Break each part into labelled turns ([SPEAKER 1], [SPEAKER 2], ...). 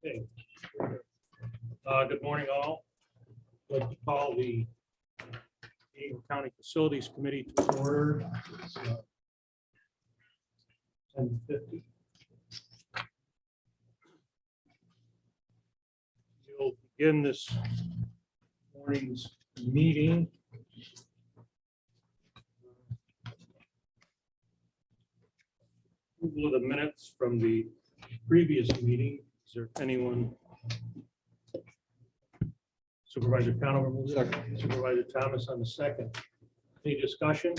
[SPEAKER 1] Okay. Good morning, all. I'd like to call the Eagle County Facilities Committee to order. It's 10:50. We'll begin this morning's meeting. Approval of the minutes from the previous meeting. Is there anyone? Supervisor Conover moves it. Supervisor Thomas on the second. Any discussion?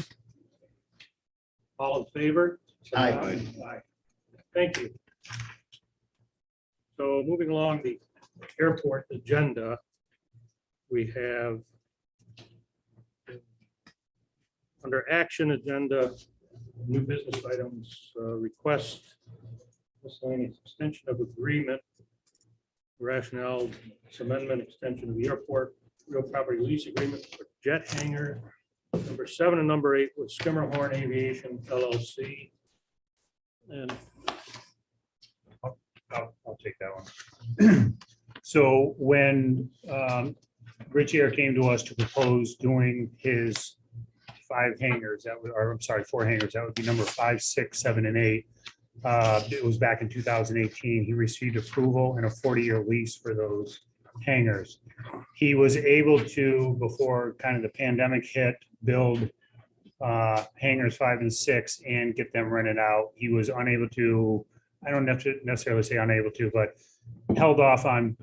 [SPEAKER 1] All in favor?
[SPEAKER 2] Aye.
[SPEAKER 1] Aye. Thank you. So moving along the airport agenda, we have under action agenda, new business items, request miscellaneous extension of agreement, rationale, amendment, extension of the airport, real property lease agreement for jet hangar. Number 7 and number 8 with Skimmerhorn Aviation LLC. And
[SPEAKER 3] I'll take that one. So when Rich Air came to us to propose doing his 5 hangars, that would, or I'm sorry, 4 hangars, that would be number 5, 6, 7, and 8. It was back in 2018. He received approval and a 40-year lease for those hangars. He was able to, before kind of the pandemic hit, build hangars 5 and 6 and get them rented out. He was unable to, I don't necessarily say unable to, but held off on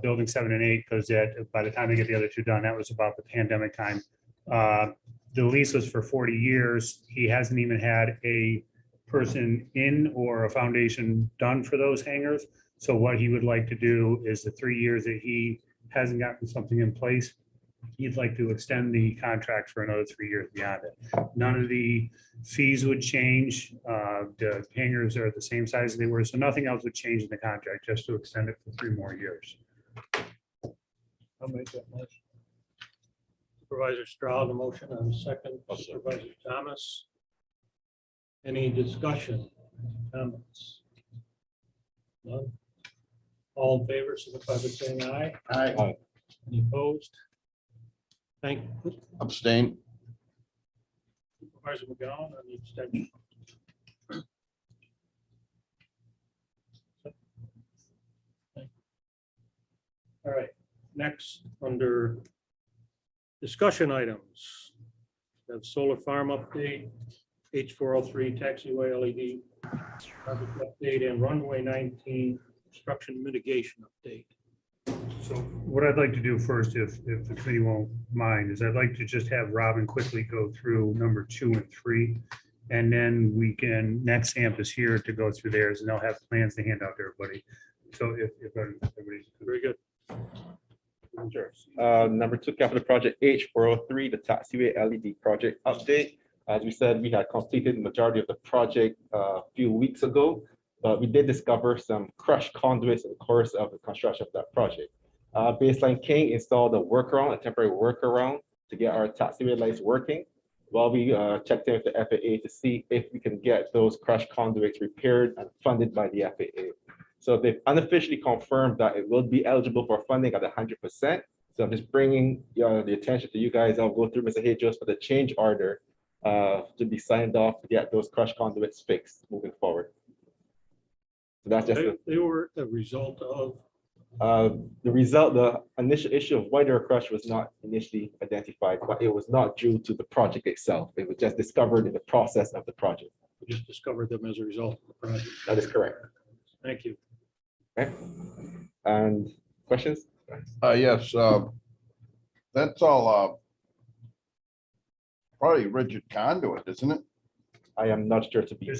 [SPEAKER 3] building 7 and 8 because by the time they get the other 2 done, that was about the pandemic time. The lease was for 40 years. He hasn't even had a person in or a foundation done for those hangars. So what he would like to do is the 3 years that he hasn't gotten something in place, he'd like to extend the contract for another 3 years beyond it. None of the fees would change. The hangars are the same size as they were, so nothing else would change in the contract, just to extend it for 3 more years.
[SPEAKER 1] I'll make that motion. Supervisor Stroud, the motion on the second. Supervisor Thomas. Any discussion, comments? None. All in favor, signify by saying aye.
[SPEAKER 2] Aye.
[SPEAKER 1] Any opposed? Thank you.
[SPEAKER 2] Abstain.
[SPEAKER 1] Supervisor McGowan on the extension. All right, next under discussion items, we have solar farm update, H403 taxiway LED project update, and runway 19 obstruction mitigation update.
[SPEAKER 3] So what I'd like to do first, if the committee won't mind, is I'd like to just have Robin quickly go through number 2 and 3. And then we can, next Samp is here to go through theirs, and they'll have plans to hand out to everybody. So if everybody's
[SPEAKER 1] Very good.
[SPEAKER 4] Sure. Number 2, capital project H403, the Taxiway LED project update. As we said, we had completed the majority of the project a few weeks ago, but we did discover some crushed conduits in the course of the construction of that project. Baseline King installed a workaround, a temporary workaround to get our taxiway lights working while we checked in with the FAA to see if we can get those crushed conduits repaired and funded by the FAA. So they've unofficially confirmed that it will be eligible for funding at 100%. So I'm just bringing the attention to you guys. I'll go through Mr. Hedges for the change order to be signed off to get those crushed conduits fixed moving forward. So that's just
[SPEAKER 1] They were a result of
[SPEAKER 4] the initial issue of why they were crushed was not initially identified, but it was not due to the project itself. It was just discovered in the process of the project.
[SPEAKER 1] we just discovered them as a result of the project.
[SPEAKER 4] That is correct.
[SPEAKER 1] Thank you.
[SPEAKER 4] Okay. And questions?
[SPEAKER 2] Yes, that's all probably rigid conduit, isn't it?
[SPEAKER 4] I am not sure to be.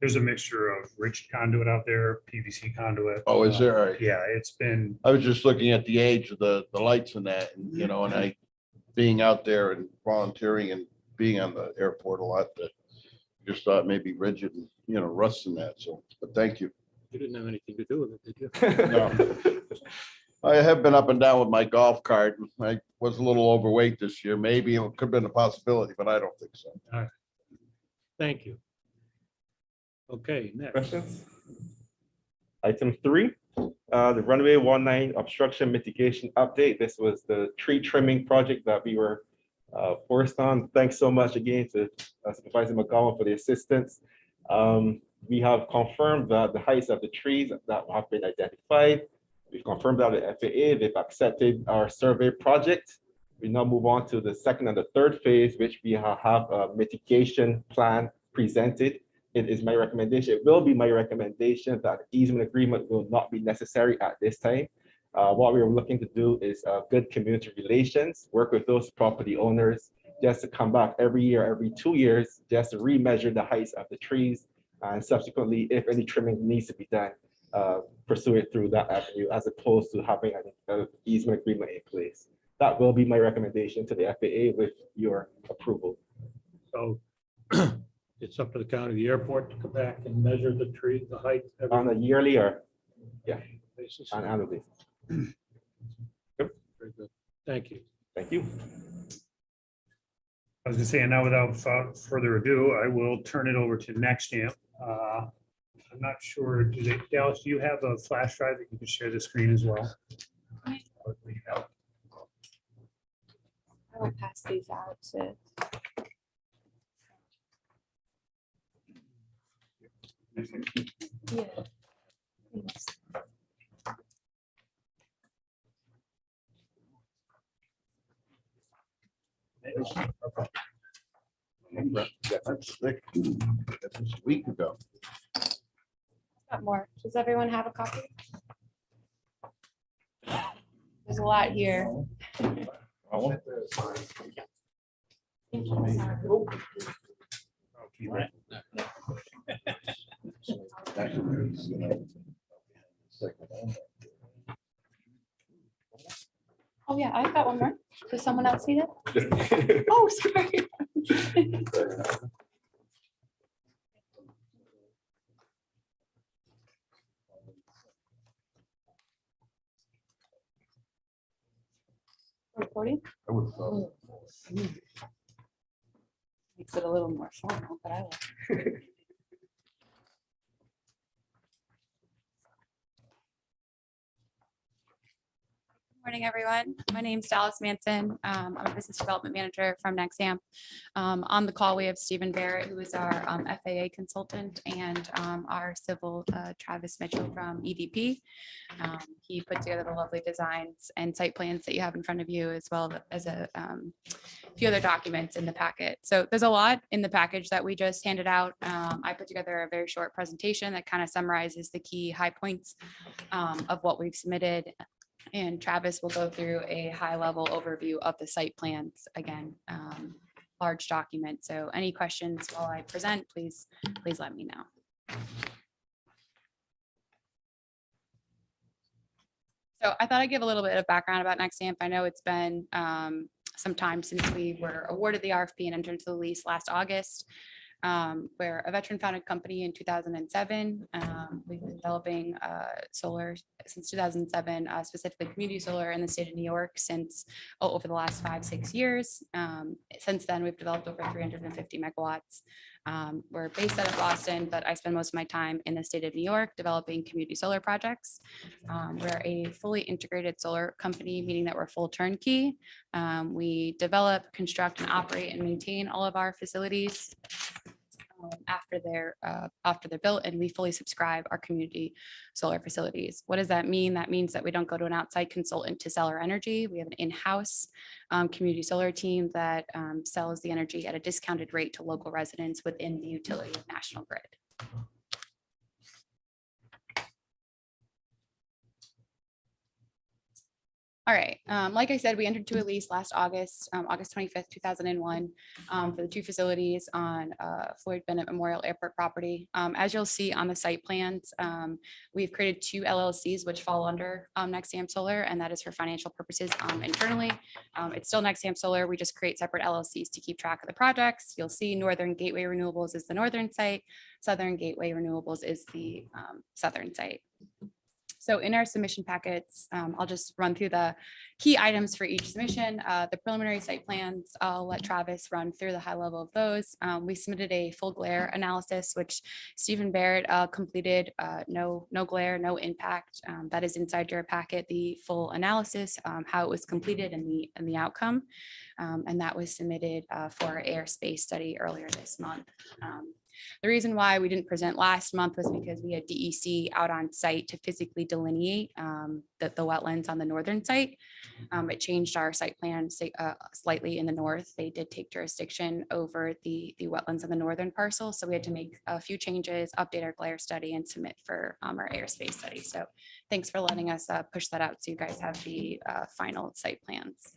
[SPEAKER 3] there's a mixture of rigid conduit out there, PVC conduit.
[SPEAKER 2] Oh, is there?
[SPEAKER 3] Yeah, it's been,
[SPEAKER 2] I was just looking at the age of the lights and that, and you know, and I being out there and volunteering and being on the airport a lot, that just thought maybe rigid and, you know, rust in that. So, but thank you.
[SPEAKER 1] You didn't have anything to do with it, did you?
[SPEAKER 2] No. I have been up and down with my golf cart. I was a little overweight this year. Maybe it could have been a possibility, but I don't think so.
[SPEAKER 1] All right. Thank you. Okay, next.
[SPEAKER 4] Questions? Item 3, the runway 19 obstruction mitigation update. This was the tree trimming project that we were forced on. Thanks so much again to Supervisor McGowan for the assistance. We have confirmed that the heights of the trees that have been identified. We've confirmed that the FAA, they've accepted our survey project. We now move on to the second and the third phase, which we have a mitigation plan presented. It is my recommendation, it will be my recommendation that the easement agreement will not be necessary at this time. What we are looking to do is good community relations, work with those property owners, just to come back every year, every 2 years, just to remeasure the heights of the trees, and subsequently, if any trimming needs to be done, pursue it through that avenue, as opposed to having an easement agreement in place. That will be my recommendation to the FAA with your approval.
[SPEAKER 1] So it's up to the county, the airport to come back and measure the tree, the height. every
[SPEAKER 4] On a yearly or
[SPEAKER 1] basis.
[SPEAKER 4] on annual basis.
[SPEAKER 1] Very good. Thank you.
[SPEAKER 4] Thank you.
[SPEAKER 3] I was gonna say, and now without further ado, I will turn it over to Nextamp. I'm not sure, Dallas, do you have a flash drive that you can share the screen as well?
[SPEAKER 5] I will pass these out to. Yeah. Thanks.
[SPEAKER 2] That's thick. That was a week ago.
[SPEAKER 5] Got more. Does everyone have a copy? There's a lot here.
[SPEAKER 2] Oh,
[SPEAKER 5] Thank you. Oh, yeah, I've got one more. Does someone else need it? Oh, sorry. Recording?
[SPEAKER 2] I would have thought.
[SPEAKER 5] Makes it a little more formal, but I will. Morning, everyone. My name's Dallas Manson. I'm a business development manager from Nexamp. On the call, we have Stephen Barrett, who is our FAA consultant, and our civil Travis Mitchell from EDP. He put together the lovely designs and site plans that you have in front of you, as well as a few other documents in the packet. So there's a lot in the package that we just handed out. I put together a very short presentation that kind of summarizes the key high points of what we've submitted. And Travis will go through a high-level overview of the site plans, again, large document. So any questions while I present, please let me know. So I thought I'd give a little bit of background about Nexamp. I know it's been some time since we were awarded the RFP and entered into the lease last August. We're a veteran-founded company in 2007. We've been developing solar since 2007, specifically community solar in the state of New York since over the last 5-6 years. Since then, we've developed over 350 megawatts. We're based out of Boston, but I spend most of my time in the state of New York developing community solar projects. We're a fully integrated solar company, meaning that we're full turnkey. We develop, construct, and operate and maintain all of our facilities after they're built, and we fully subscribe our community solar facilities. What does that mean? That means that we don't go to an outside consultant to sell our energy. We have an in-house community solar team that sells the energy at a discounted rate to local residents within the utility of National Grid. All right, like I said, we entered into a lease last August, August 25th, 2001, for the 2 facilities on Floyd Bennett Memorial Airport property. As you'll see on the site plans, we've created 2 LLCs which fall under Nexamp Solar, and that is for financial purposes internally. It's still Nexamp Solar. We just create separate LLCs to keep track of the projects. You'll see Northern Gateway Renewables is the northern site. Southern Gateway Renewables is the southern site. So in our submission packets, I'll just run through the key items for each submission. The preliminary site plans, I'll let Travis run through the high level of those. We submitted a full glare analysis, which Stephen Barrett completed. No glare, no impact. That is inside your packet, the full analysis, how it was completed and the outcome. And that was submitted for our airspace study earlier this month. The reason why we didn't present last month was because we had DEC out on site to physically delineate the wetlands on the northern site. It changed our site plan slightly in the north. They did take jurisdiction over the wetlands on the northern parcel. So we had to make a few changes, update our glare study and submit for our airspace study. So thanks for letting us push that out so you guys have the final site plans.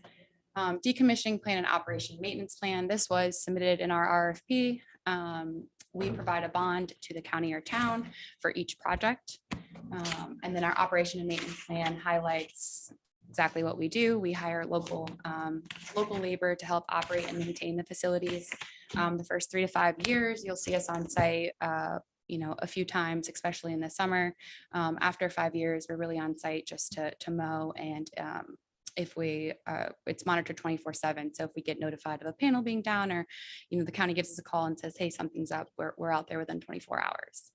[SPEAKER 5] Decommissioning plan and operation maintenance plan. This was submitted in our RFP. We provide a bond to the county or town for each project. And then our operation and maintenance plan highlights exactly what we do. We hire local labor to help operate and maintain the facilities. The first 3 to 5 years, you'll see us on site a few times, especially in the summer. After 5 years, we're really on site just to mow and if it's monitored 24/7. So if we get notified of a panel being down or, the county gives us a call and says, hey, something's up, we're out there within 24 hours.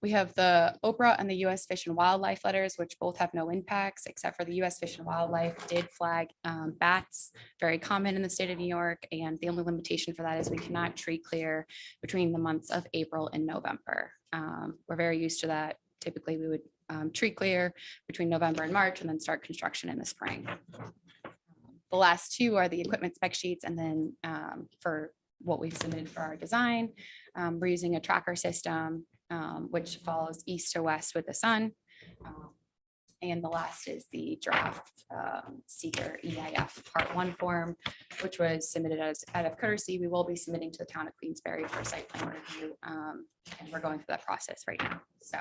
[SPEAKER 5] We have the Oprah and the U.S. Fish and Wildlife letters, which both have no impacts, except for the U.S. Fish and Wildlife did flag bats, very common in the state of New York. And the only limitation for that is we cannot tree clear between the months of April and November. We're very used to that. Typically, we would tree clear between November and March and then start construction in the spring. The last two are the equipment spec sheets. And then for what we've submitted for our design, we're using a tracker system, which follows east to west with the sun. And the last is the draft seeker EIF Part 1 form, which was submitted out of courtesy. We will be submitting to the town of Queensbury for site plan review. And we're going through that process right now. So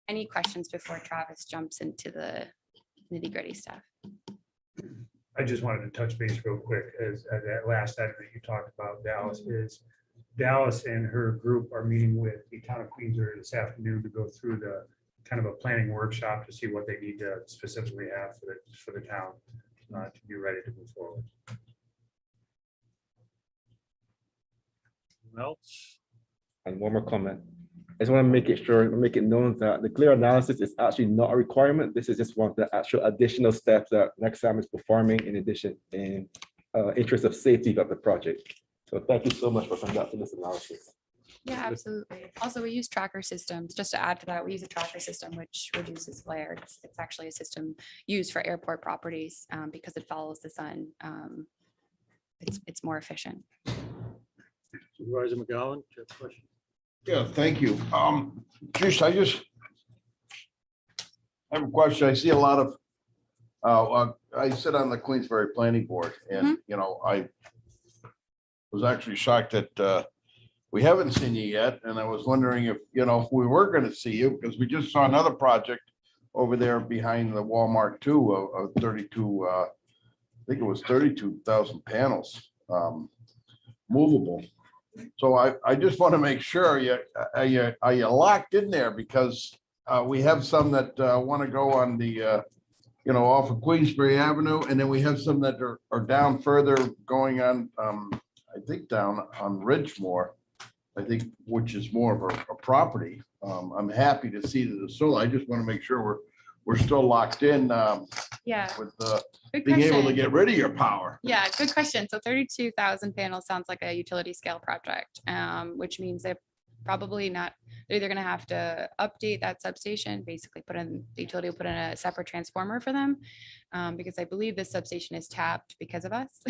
[SPEAKER 5] any questions before Travis jumps into the nitty gritty stuff?
[SPEAKER 3] I just wanted to touch base real quick as that last item that you talked about, Dallas, is Dallas and her group are meeting with the town of Queensbury this afternoon to go through the kind of a planning workshop to see what they need to specifically have for the town to be ready to move forward.
[SPEAKER 1] Anyone else?
[SPEAKER 4] And one more comment. I just want to make it known that the glare analysis is actually not a requirement. This is just one of the actual additional steps that Nexam is performing in addition in interest of safety of the project. So thank you so much for conducting this analysis.
[SPEAKER 5] Yeah, absolutely. Also, we use tracker systems. Just to add to that, we use a tracker system which reduces glare. It's actually a system used for airport properties because it follows the sun. It's more efficient.
[SPEAKER 1] Supervisor McGowan, do you have a question?
[SPEAKER 2] Yeah, thank you. Trish, I have a question. I see a lot of, I sit on the Queensbury Planning Board and, I was actually shocked that we haven't seen you yet. And I was wondering if, we were going to see you because we just saw another project over there behind the Walmart too of 32, I think it was 32,000 panels, movable. So I just want to make sure are you locked in there because we have some that want to go on the off of Queensbury Avenue, and then we have some that are down further going on I think down on Ridgemore, I think, which is more of a property. I'm happy to see that it's solar. I just want to make sure we're still locked in
[SPEAKER 5] Yeah.
[SPEAKER 2] with
[SPEAKER 5] Good
[SPEAKER 2] being able to
[SPEAKER 5] question.
[SPEAKER 2] get rid of your power.
[SPEAKER 5] Yeah, good question. So 32,000 panels sounds like a utility scale project, which means they're either going to have to update that substation, basically the utility will put in a separate transformer for them because I believe this substation is tapped because of us.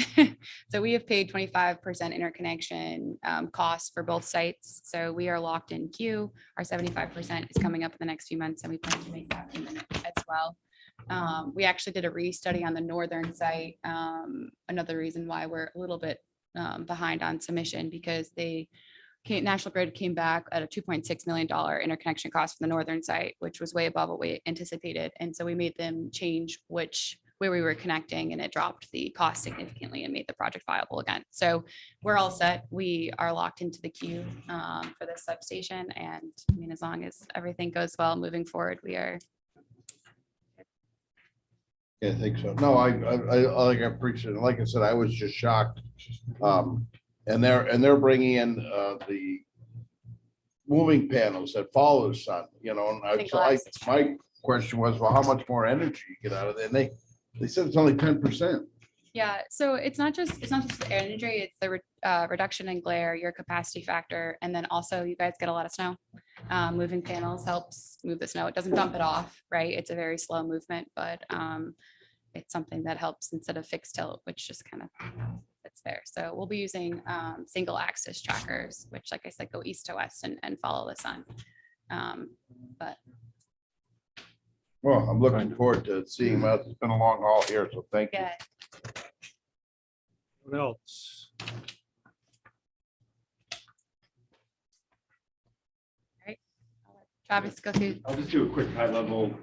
[SPEAKER 5] So we have paid 25% interconnection costs for both sites. So we are locked in queue. Our 75% is coming up in the next few months and we plan to make that payment as well. We actually did a re-study on the northern site. Another reason why we're a little bit behind on submission because National Grid came back at a $2.6 million interconnection cost for the northern site, which was way above what we anticipated. And so we made them change which where we were connecting, and it dropped the cost significantly and made the project viable again. So we're all set. We are locked into the queue for this substation. And I mean, as long as everything goes well moving forward, we are.
[SPEAKER 2] Yeah, I think so. No, I appreciate it. Like I said, I was just shocked. And they're bringing in the moving panels that follow the sun, you know, and my question was, well, how much more energy you get out of it? And they said it's only 10%.
[SPEAKER 5] Yeah, so it's not just the energy, it's the reduction in glare, your capacity factor, and then also you guys get a lot of snow. Moving panels helps move the snow. It doesn't dump it off, right? It's a very slow movement, but it's something that helps instead of fixed tilt, which just kind of it's there. So we'll be using single axis trackers, which, like I said, go east to west and follow the sun. But
[SPEAKER 2] Well, I'm looking forward to seeing that. It's been a long haul here, so thank you.
[SPEAKER 5] yeah,
[SPEAKER 1] What else?
[SPEAKER 5] Travis, go through.
[SPEAKER 6] I'll just do a quick high level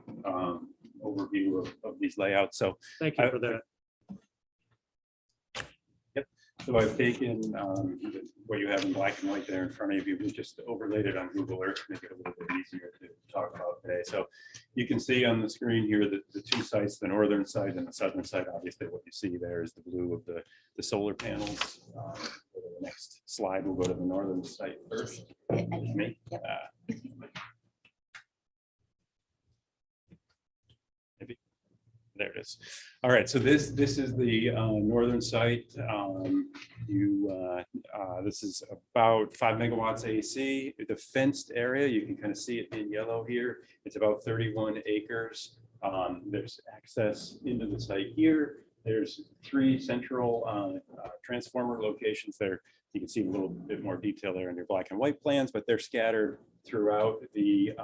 [SPEAKER 6] overview of these layouts. So
[SPEAKER 1] Thank you for that.
[SPEAKER 6] So I've taken what you have in black and white there in front of you, we just overlaid it on Google Earth to make it a little bit easier to talk about today. So you can see on the screen here that the two sites, the northern site and the southern site, obviously what you see there is the blue of the solar panels. Go to the next slide, we'll go to the northern site first. Me.
[SPEAKER 5] Yep.
[SPEAKER 6] Maybe. There it is. All right, so this is the northern site. This is about 5 megawatts AC. The fenced area, you can kind of see it in yellow here. It's about 31 acres. There's access into the site here. There's 3 central transformer locations there. You can see a little bit more detail there in your black and white plans, but they're scattered throughout the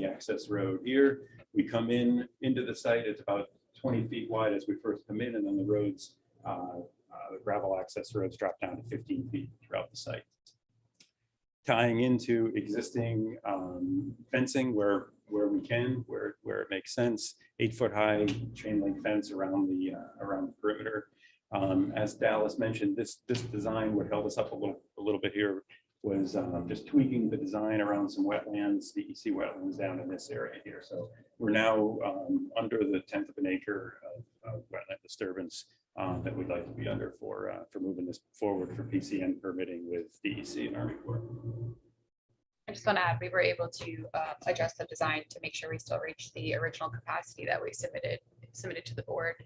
[SPEAKER 6] access road here. We come into the site, it's about 20 feet wide as we first come in, and then the roads, the gravel access roads drop down to 15 feet throughout the site. Tying into existing fencing where we can, where it makes sense, 8-foot high chain link fence around the perimeter. As Dallas mentioned, this design, what held us up a little bit here was just tweaking the design around some wetlands, the EC wetlands down in this area here. So we're now under the 1/10 of an acre of wetland disturbance that we'd like to be under for moving this forward for PCN permitting with DEC and Army Corps.
[SPEAKER 5] I just want to add, we were able to adjust the design to make sure we still reach the original capacity that we submitted to the board.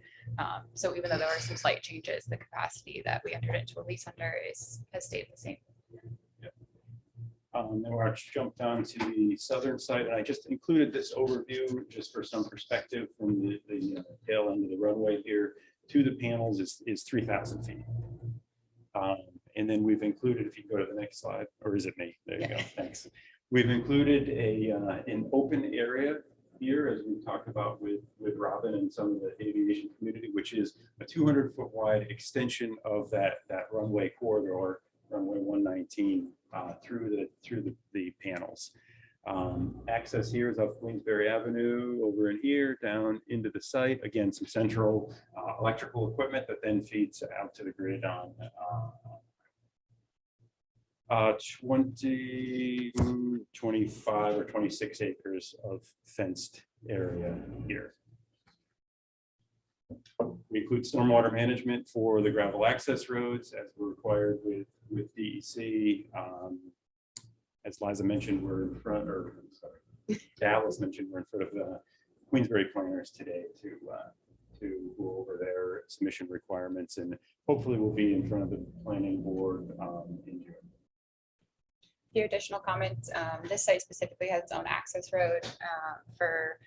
[SPEAKER 5] So even though there are some slight changes, the capacity that we entered into a lease under has stayed the same.
[SPEAKER 6] Then we're jump down to the southern side, and I just included this overview just for some perspective from the tail end of the runway here to the panels is 3,000 feet. And then we've included, if you go to the next slide, or is it me? There you go, thanks. We've included an open area here, as we talked about with Robin and some of the aviation community, which is a 200-foot wide extension of that runway corridor, runway 119, through the panels. Access here is up Queensberry Avenue, over in here, down into the site. Again, some central electrical equipment that then feeds out to the grid on 25 or 26 acres of fenced area here. We include stormwater management for the gravel access roads as we're required with DEC. As Liza mentioned, we're in front, or sorry, Dallas mentioned, we're in front of the Queensberry planners today to go over their submission requirements, and hopefully we'll be in front of the planning board in June.
[SPEAKER 5] Few additional comments. This site specifically has its own access road for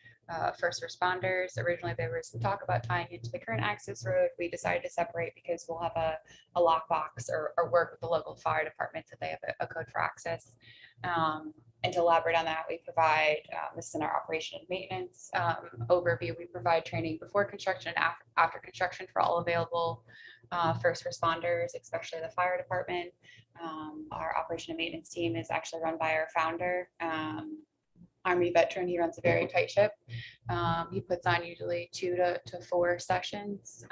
[SPEAKER 5] first responders. Originally, there was some talk about tying into the current access road. We decided to separate because we'll have a lockbox or work with the local fire department so they have a code for access. And to elaborate on that, we provide, this is in our operation and maintenance overview, we provide training before construction and after construction for all available first responders, especially the fire department. Our operation and maintenance team is actually run by our founder. Army veteran. He runs a very tight ship. He puts on usually 2 to 4 sessions.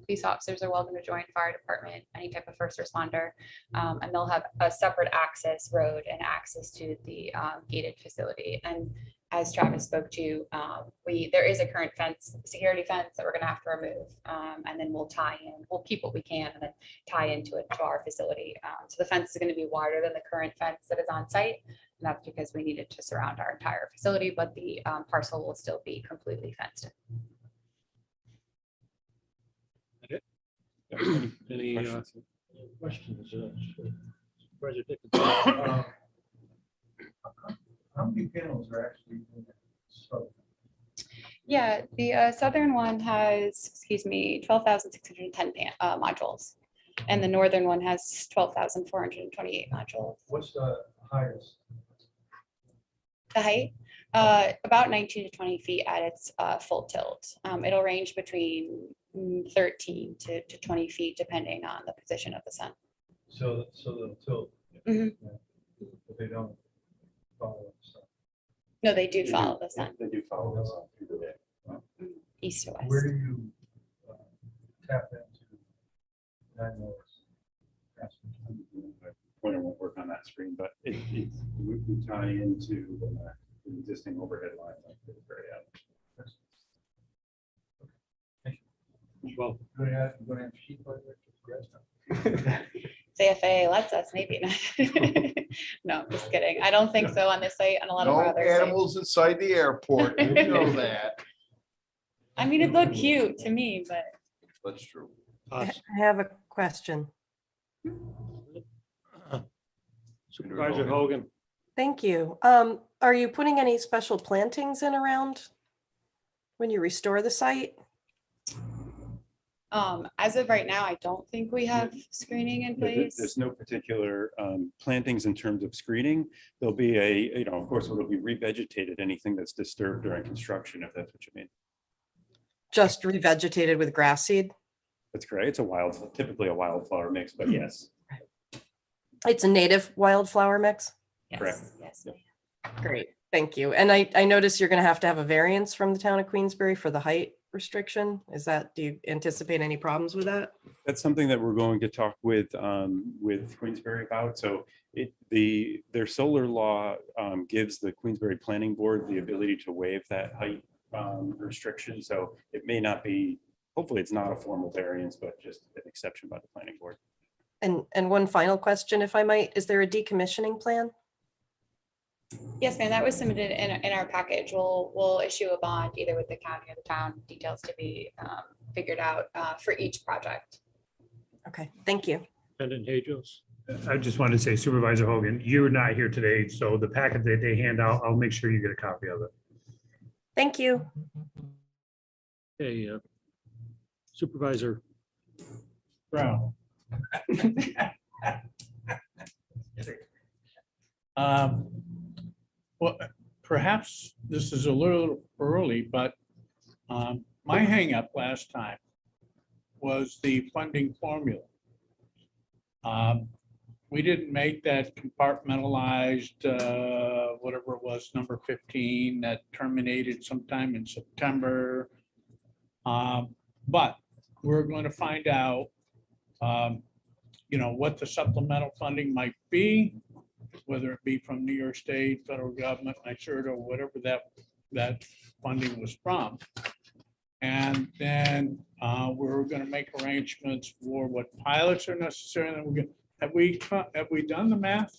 [SPEAKER 5] Police officers are welcome to join, fire department, any type of first responder. And they'll have a separate access road and access to the gated facility. And as Travis spoke to, there is a current fence, security fence that we're gonna have to remove. And then we'll keep what we can and then tie into it to our facility. So the fence is gonna be wider than the current fence that is on site. And that's because we needed to surround our entire facility, but the parcel will still be completely fenced in.
[SPEAKER 1] Any questions? Supervisor Dickens?
[SPEAKER 7] How many panels are actually in it? So,
[SPEAKER 5] Yeah, the southern one has, 12,610 modules. And the northern one has 12,428 modules.
[SPEAKER 7] what's the highest?
[SPEAKER 5] The height, about 19 to 20 feet at its full tilt. It'll range between 13 to 20 feet, depending on the position of the sun.
[SPEAKER 7] So the tilt.
[SPEAKER 5] Mhm.
[SPEAKER 7] Yeah. But they don't follow the sun.
[SPEAKER 5] No, they do follow the sun,
[SPEAKER 6] They do follow the sun through the day.
[SPEAKER 5] east to
[SPEAKER 7] Where
[SPEAKER 5] west.
[SPEAKER 7] do you tap into 9 hours?
[SPEAKER 6] Pointer won't work on that screen, but we tie into the existing overhead line. Like this very out.
[SPEAKER 1] Well,
[SPEAKER 7] Go ahead, go ahead, sheep like that.
[SPEAKER 5] The FAA lets us, maybe not. No, I'm just kidding. I don't think so on this site and a lot of
[SPEAKER 2] No
[SPEAKER 5] our other sites.
[SPEAKER 2] animals inside the airport, you know that.
[SPEAKER 5] I mean, it looked cute to me, but
[SPEAKER 2] That's true.
[SPEAKER 8] I have a question.
[SPEAKER 1] Supervisor Hogan,
[SPEAKER 8] Thank you. Are you putting any special plantings in around when you restore the site?
[SPEAKER 5] as of right now, I don't think we have screening in
[SPEAKER 6] There's
[SPEAKER 5] place.
[SPEAKER 6] no particular plantings in terms of screening. There'll be of course, it'll be revegetated, anything that's disturbed during construction, if that's what you mean.
[SPEAKER 8] Just revegetated with grass seed?
[SPEAKER 6] That's correct. It's typically a wildflower mix, but yes.
[SPEAKER 8] It's a native wildflower mix?
[SPEAKER 6] correct.
[SPEAKER 5] Yes.
[SPEAKER 6] Yep.
[SPEAKER 8] Great, thank you. And I notice you're gonna have to have a variance from the town of Queensbury for the height restriction. Do you anticipate any problems with that?
[SPEAKER 6] That's something that we're going to talk with Queensbury about. So their solar law gives the Queensbury Planning Board the ability to waive that height restriction. So it may not be, hopefully it's not a formal variance, but just an exception by the planning board.
[SPEAKER 8] And one final question, if I might, is there a decommissioning plan?
[SPEAKER 5] Yes, ma'am, that was submitted in our package. We'll issue a bond either with the county or the town, details to be figured out for each project.
[SPEAKER 8] Okay, thank you.
[SPEAKER 1] Brendan Hagos.
[SPEAKER 3] I just wanted to say Supervisor Hogan, you're not here today, so the packet that they hand out, I'll make sure you get a copy of it.
[SPEAKER 8] Thank you.
[SPEAKER 1] Okay, Supervisor
[SPEAKER 7] Brown. Well, perhaps this is a little early, but my hangup last time was the funding formula. We didn't make that compartmentalized, whatever it was, number 15, that terminated sometime in September. But we're going to find out, what the supplemental funding might be, whether it be from New York State, federal government, NYSERDA, or whatever that funding was from. And then we're going to make arrangements for what pilots are necessary. And then have we done the math?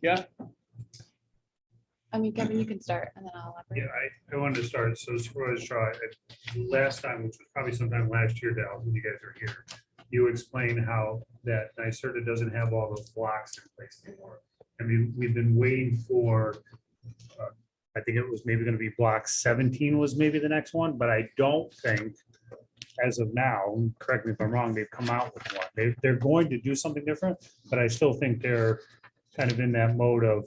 [SPEAKER 7] Yeah.
[SPEAKER 3] Yeah,
[SPEAKER 5] Kevin, you can start and then I'll elaborate.
[SPEAKER 3] I wanted to start. So Supervisor Shaw, last time, which was probably sometime last year, Dallas, when you guys are here, you explained how that NYSERDA doesn't have all those blocks in place anymore. I mean, we've been waiting for, I think it was maybe going to be block 17 was maybe the next one, but I don't think as of now, correct me if I'm wrong, they've come out with one. They're going to do something different, but I still think they're kind of in that mode of,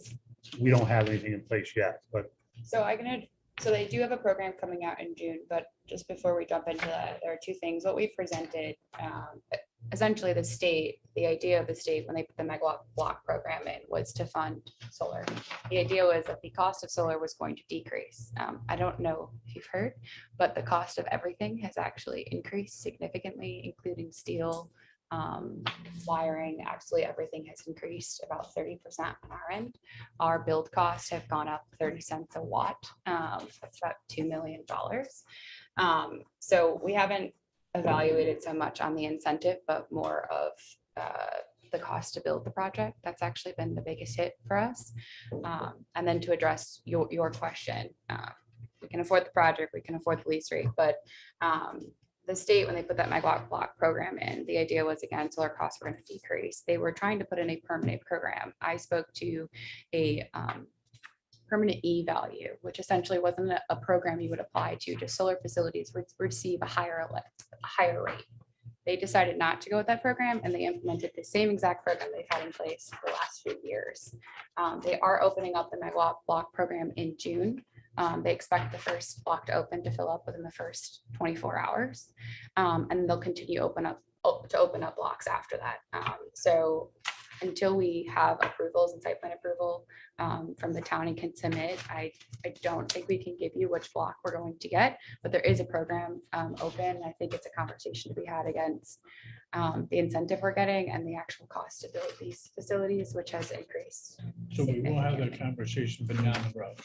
[SPEAKER 3] we don't have anything in place yet, but
[SPEAKER 5] So they do have a program coming out in June, but just before we jump into that, there are two things. What we presented essentially the state, the idea of the state when they put the megawatt block program in was to fund solar. The idea was that the cost of solar was going to decrease. I don't know if you've heard, but the cost of everything has actually increased significantly, including steel, wiring, absolutely everything has increased about 30% on our end. Our build costs have gone up 30 cents a watt. That's about $2 million. So we haven't evaluated so much on the incentive, but more of the cost to build the project. That's actually been the biggest hit for us. And then to address your question, we can afford the project, we can afford the lease rate, but the state, when they put that megawatt block program in, the idea was, again, solar costs were going to decrease. They were trying to put in a permanent program. I spoke to a permanent E value, which essentially wasn't a program you would apply to, just solar facilities would receive a higher rate. They decided not to go with that program, and they implemented the same exact program they've had in place for the last few years. They are opening up the megawatt block program in June. They expect the first block to open to fill up within the first 24 hours. And they'll continue to open up blocks after that. So until we have approvals and site plan approval from the town and can submit, I don't think we can give you which block we're going to get, but there is a program open. I think it's a conversation to be had against the incentive we're getting and the actual cost to build these facilities, which has increased.
[SPEAKER 7] So we will have that conversation, but down the road.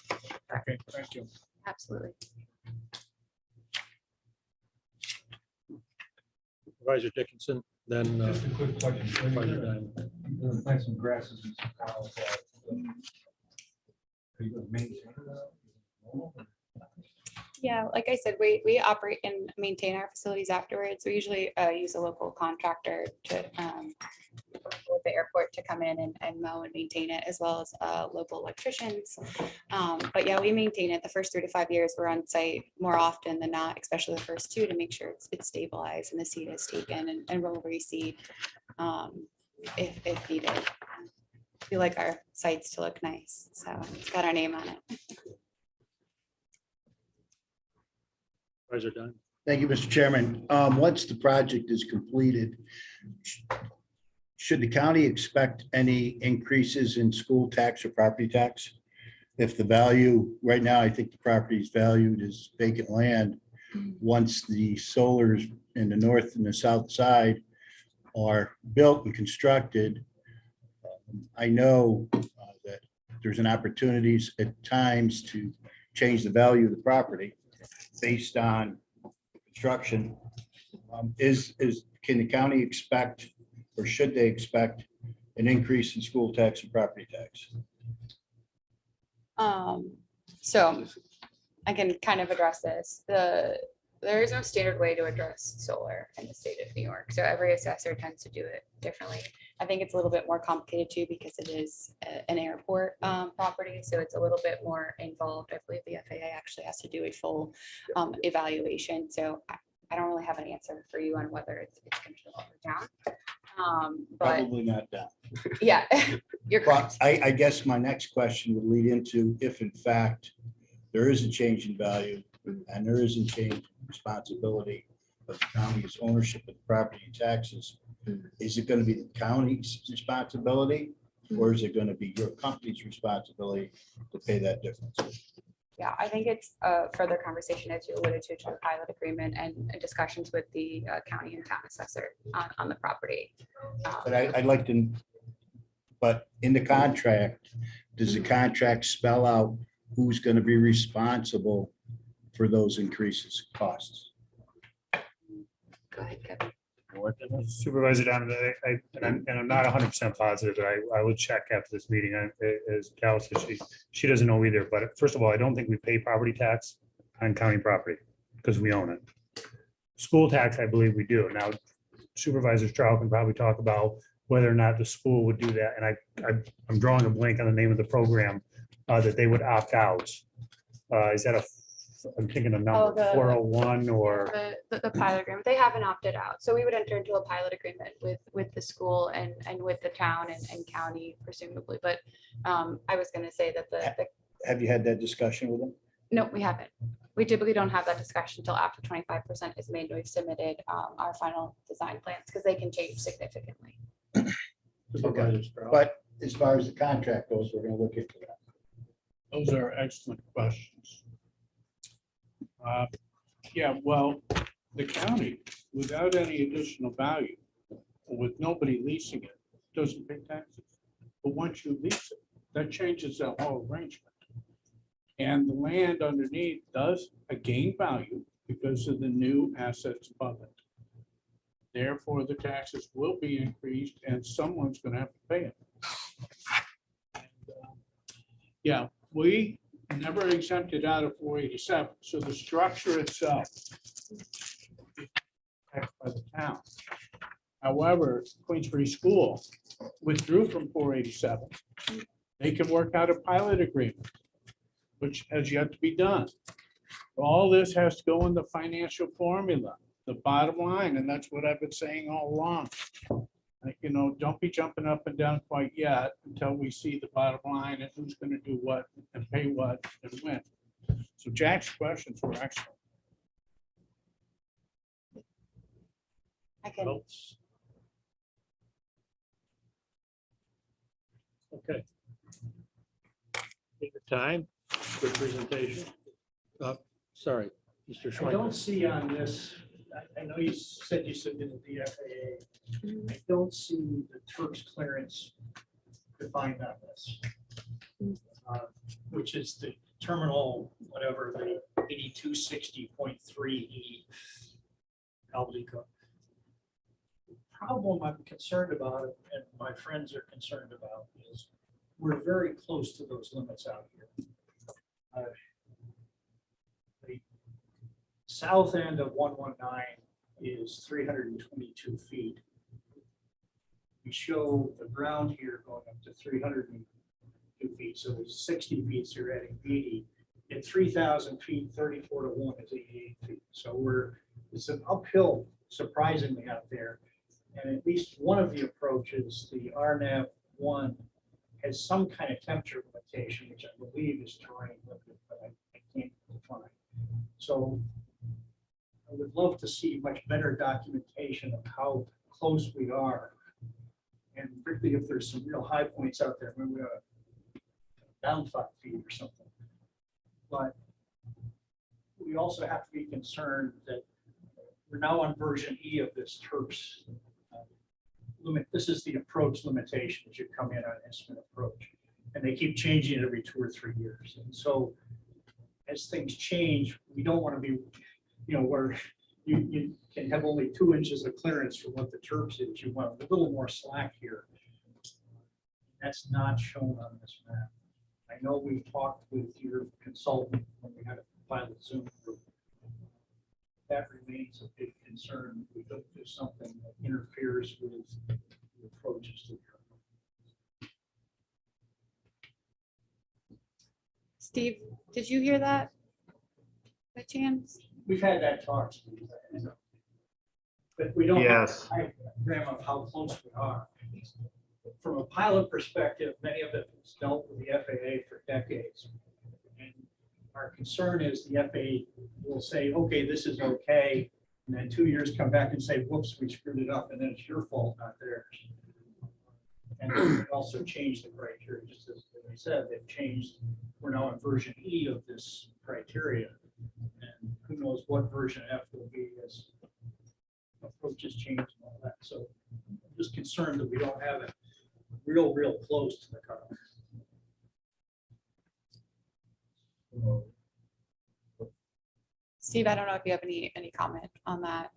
[SPEAKER 7] Okay, thank you.
[SPEAKER 5] Absolutely.
[SPEAKER 1] Supervisor Dickinson, then.
[SPEAKER 9] Just a quick question. So you're
[SPEAKER 1] Supervisor
[SPEAKER 9] gonna
[SPEAKER 1] Diamond.
[SPEAKER 9] plant some grasses and some flowers. Are you gonna maintain that?
[SPEAKER 5] Yeah, like I said, we operate and maintain our facilities afterwards. We usually use a local contractor to with the airport to come in and mow and maintain it, as well as local electricians. But yeah, we maintain it. The first 3 to 5 years, we're on site more often than not, especially the first 2, to make sure it's stabilized and the seed is taken and we'll reseed if needed. We like our sites to look nice, so it's got our name on it.
[SPEAKER 1] Supervisor Diamond.
[SPEAKER 10] Thank you, Mr. Chairman. Once the project is completed, should the county expect any increases in school tax or property tax? If the value, right now, I think the property is valued as vacant land. Once the solars in the north and the south side are built and constructed, I know that there's an opportunities at times to change the value of the property based on construction. Can the county expect, or should they expect, an increase in school tax and property tax?
[SPEAKER 5] So I can kind of address this. There is no standard way to address solar in the state of New York. So every assessor tends to do it differently. I think it's a little bit more complicated too, because it is an airport property. So it's a little bit more involved. I believe the FAA actually has to do a full evaluation. So I don't really have an answer for you on whether it's going to go up or down. But
[SPEAKER 10] Probably not down.
[SPEAKER 5] yeah, you're
[SPEAKER 10] But
[SPEAKER 5] correct.
[SPEAKER 10] I guess my next question would lead into if in fact there is a change in value and there is a change in responsibility of the county's ownership of the property and taxes, is it going to be the county's responsibility, or is it going to be your company's responsibility to pay that difference?
[SPEAKER 5] Yeah, I think it's a further conversation, as you alluded to a pilot agreement and discussions with the county and town assessor on the property.
[SPEAKER 10] But I'd like to, but in the contract, does the contract spell out who's going to be responsible for those increases costs?
[SPEAKER 5] Go ahead, Kevin.
[SPEAKER 3] Supervisor Diamond, and I'm not 100% positive, but I will check after this meeting. As Cal said, she doesn't know either. But first of all, I don't think we pay property tax on county property because we own it. School tax, I believe we do. Now, Supervisor Stroud can probably talk about whether or not the school would do that. And I'm drawing a blank on the name of the program that they would opt out. Is that I'm thinking of number
[SPEAKER 5] the-
[SPEAKER 3] 401 or?
[SPEAKER 5] The pilot agreement, they haven't opted out. So we would enter into a pilot agreement with the school and with the town and county presumably. But I was going to say that
[SPEAKER 10] Have you had that discussion with them?
[SPEAKER 5] no, we haven't. We typically don't have that discussion until after 25% is made. We've submitted our final design plans because they can change significantly.
[SPEAKER 1] Supervisor Strauss.
[SPEAKER 10] But as far as the contract goes, we're gonna look into that.
[SPEAKER 7] Those are excellent questions. Yeah, well, the county, without any additional value, with nobody leasing it, doesn't pay taxes. But once you lease it, that changes the whole arrangement. And the land underneath does gain value because of the new assets above it. Therefore, the taxes will be increased and someone's gonna have to pay it. And, yeah, we never exempted out of 487, so the structure itself is taxed by the town. However, Queensbury School withdrew from 487. They can work out a pilot agreement, which has yet to be done. All this has to go in the financial formula, the bottom line, and that's what I've been saying all along. You know, don't be jumping up and down quite yet until we see the bottom line and who's gonna do what and pay what and when. So Jack's questions were excellent.
[SPEAKER 5] I can,
[SPEAKER 1] Else? Okay. Take your time, good presentation. Sorry, Mr.
[SPEAKER 9] I
[SPEAKER 1] Schweik.
[SPEAKER 9] don't see on this, I know you said you submitted the FAA. I don't see the Turks clearance defined on this. Which is the terminal, whatever, the 8260.3E. Aldico. The problem I'm concerned about, and my friends are concerned about, is we're very close to those limits out here. The south end of 119 is 322 feet. We show the ground here going up to 302 feet, so there's 60 feet, so you're adding 80. At 3,000 feet, 34 to 1 is 88 feet. So it's an uphill, surprisingly, out there. And at least one of the approaches, the RNAV 1, has some kind of temperature limitation, which I believe is terrain limited, but I can't define. So I would love to see much better documentation of how close we are. And particularly if there's some real high points out there, maybe we are down 5 feet or something. But we also have to be concerned that we're now on version E of this Turks limit. This is the approach limitation that you come in on instrument approach. And they keep changing it every 2 or 3 years. And so as things change, we don't want to be, where you can have only 2 inches of clearance from what the Turks is. You want a little more slack here. That's not shown on this map. I know we talked with your consultant when we had a pilot Zoom group. That remains a big concern. We don't do something that interferes with the approaches to the terminal.
[SPEAKER 5] Steve, did you hear that by chance?
[SPEAKER 9] We've had that talk, Steve, but we don't have
[SPEAKER 11] Yes.
[SPEAKER 9] a diagram of how close we are. From a pilot perspective, many of it was dealt with the FAA for decades. And our concern is the FAA will say, okay, this is okay. And then 2 years come back and say, whoops, we screwed it up. And then it's your fault, not theirs. And they also changed the criteria, just as I said, they've changed. We're now in version E of this criteria. And who knows what version F will be as approaches change and all that. So I'm just concerned that we don't have it real close to the cutoff.
[SPEAKER 5] Steve, I don't know if you have any comment on that.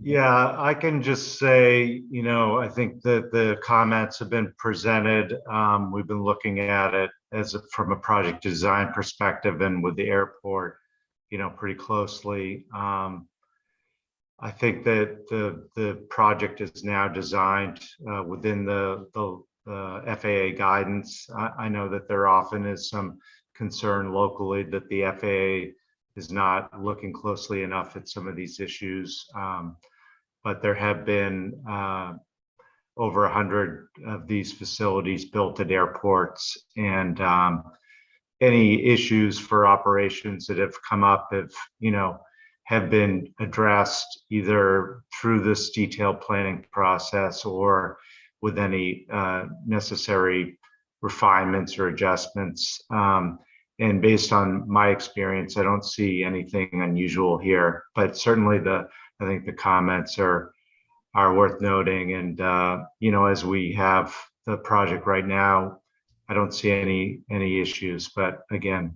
[SPEAKER 11] Yeah, I can just say, I think that the comments have been presented. We've been looking at it from a project design perspective and with the airport, pretty closely. I think that the project is now designed within the FAA guidance. I know that there often is some concern locally that the FAA is not looking closely enough at some of these issues. But there have been over 100 of these facilities built at airports. And any issues for operations that have come up have been addressed either through this detailed planning process or with any necessary refinements or adjustments. And based on my experience, I don't see anything unusual here, but certainly I think the comments are worth noting. And, as we have the project right now, I don't see any issues, but again,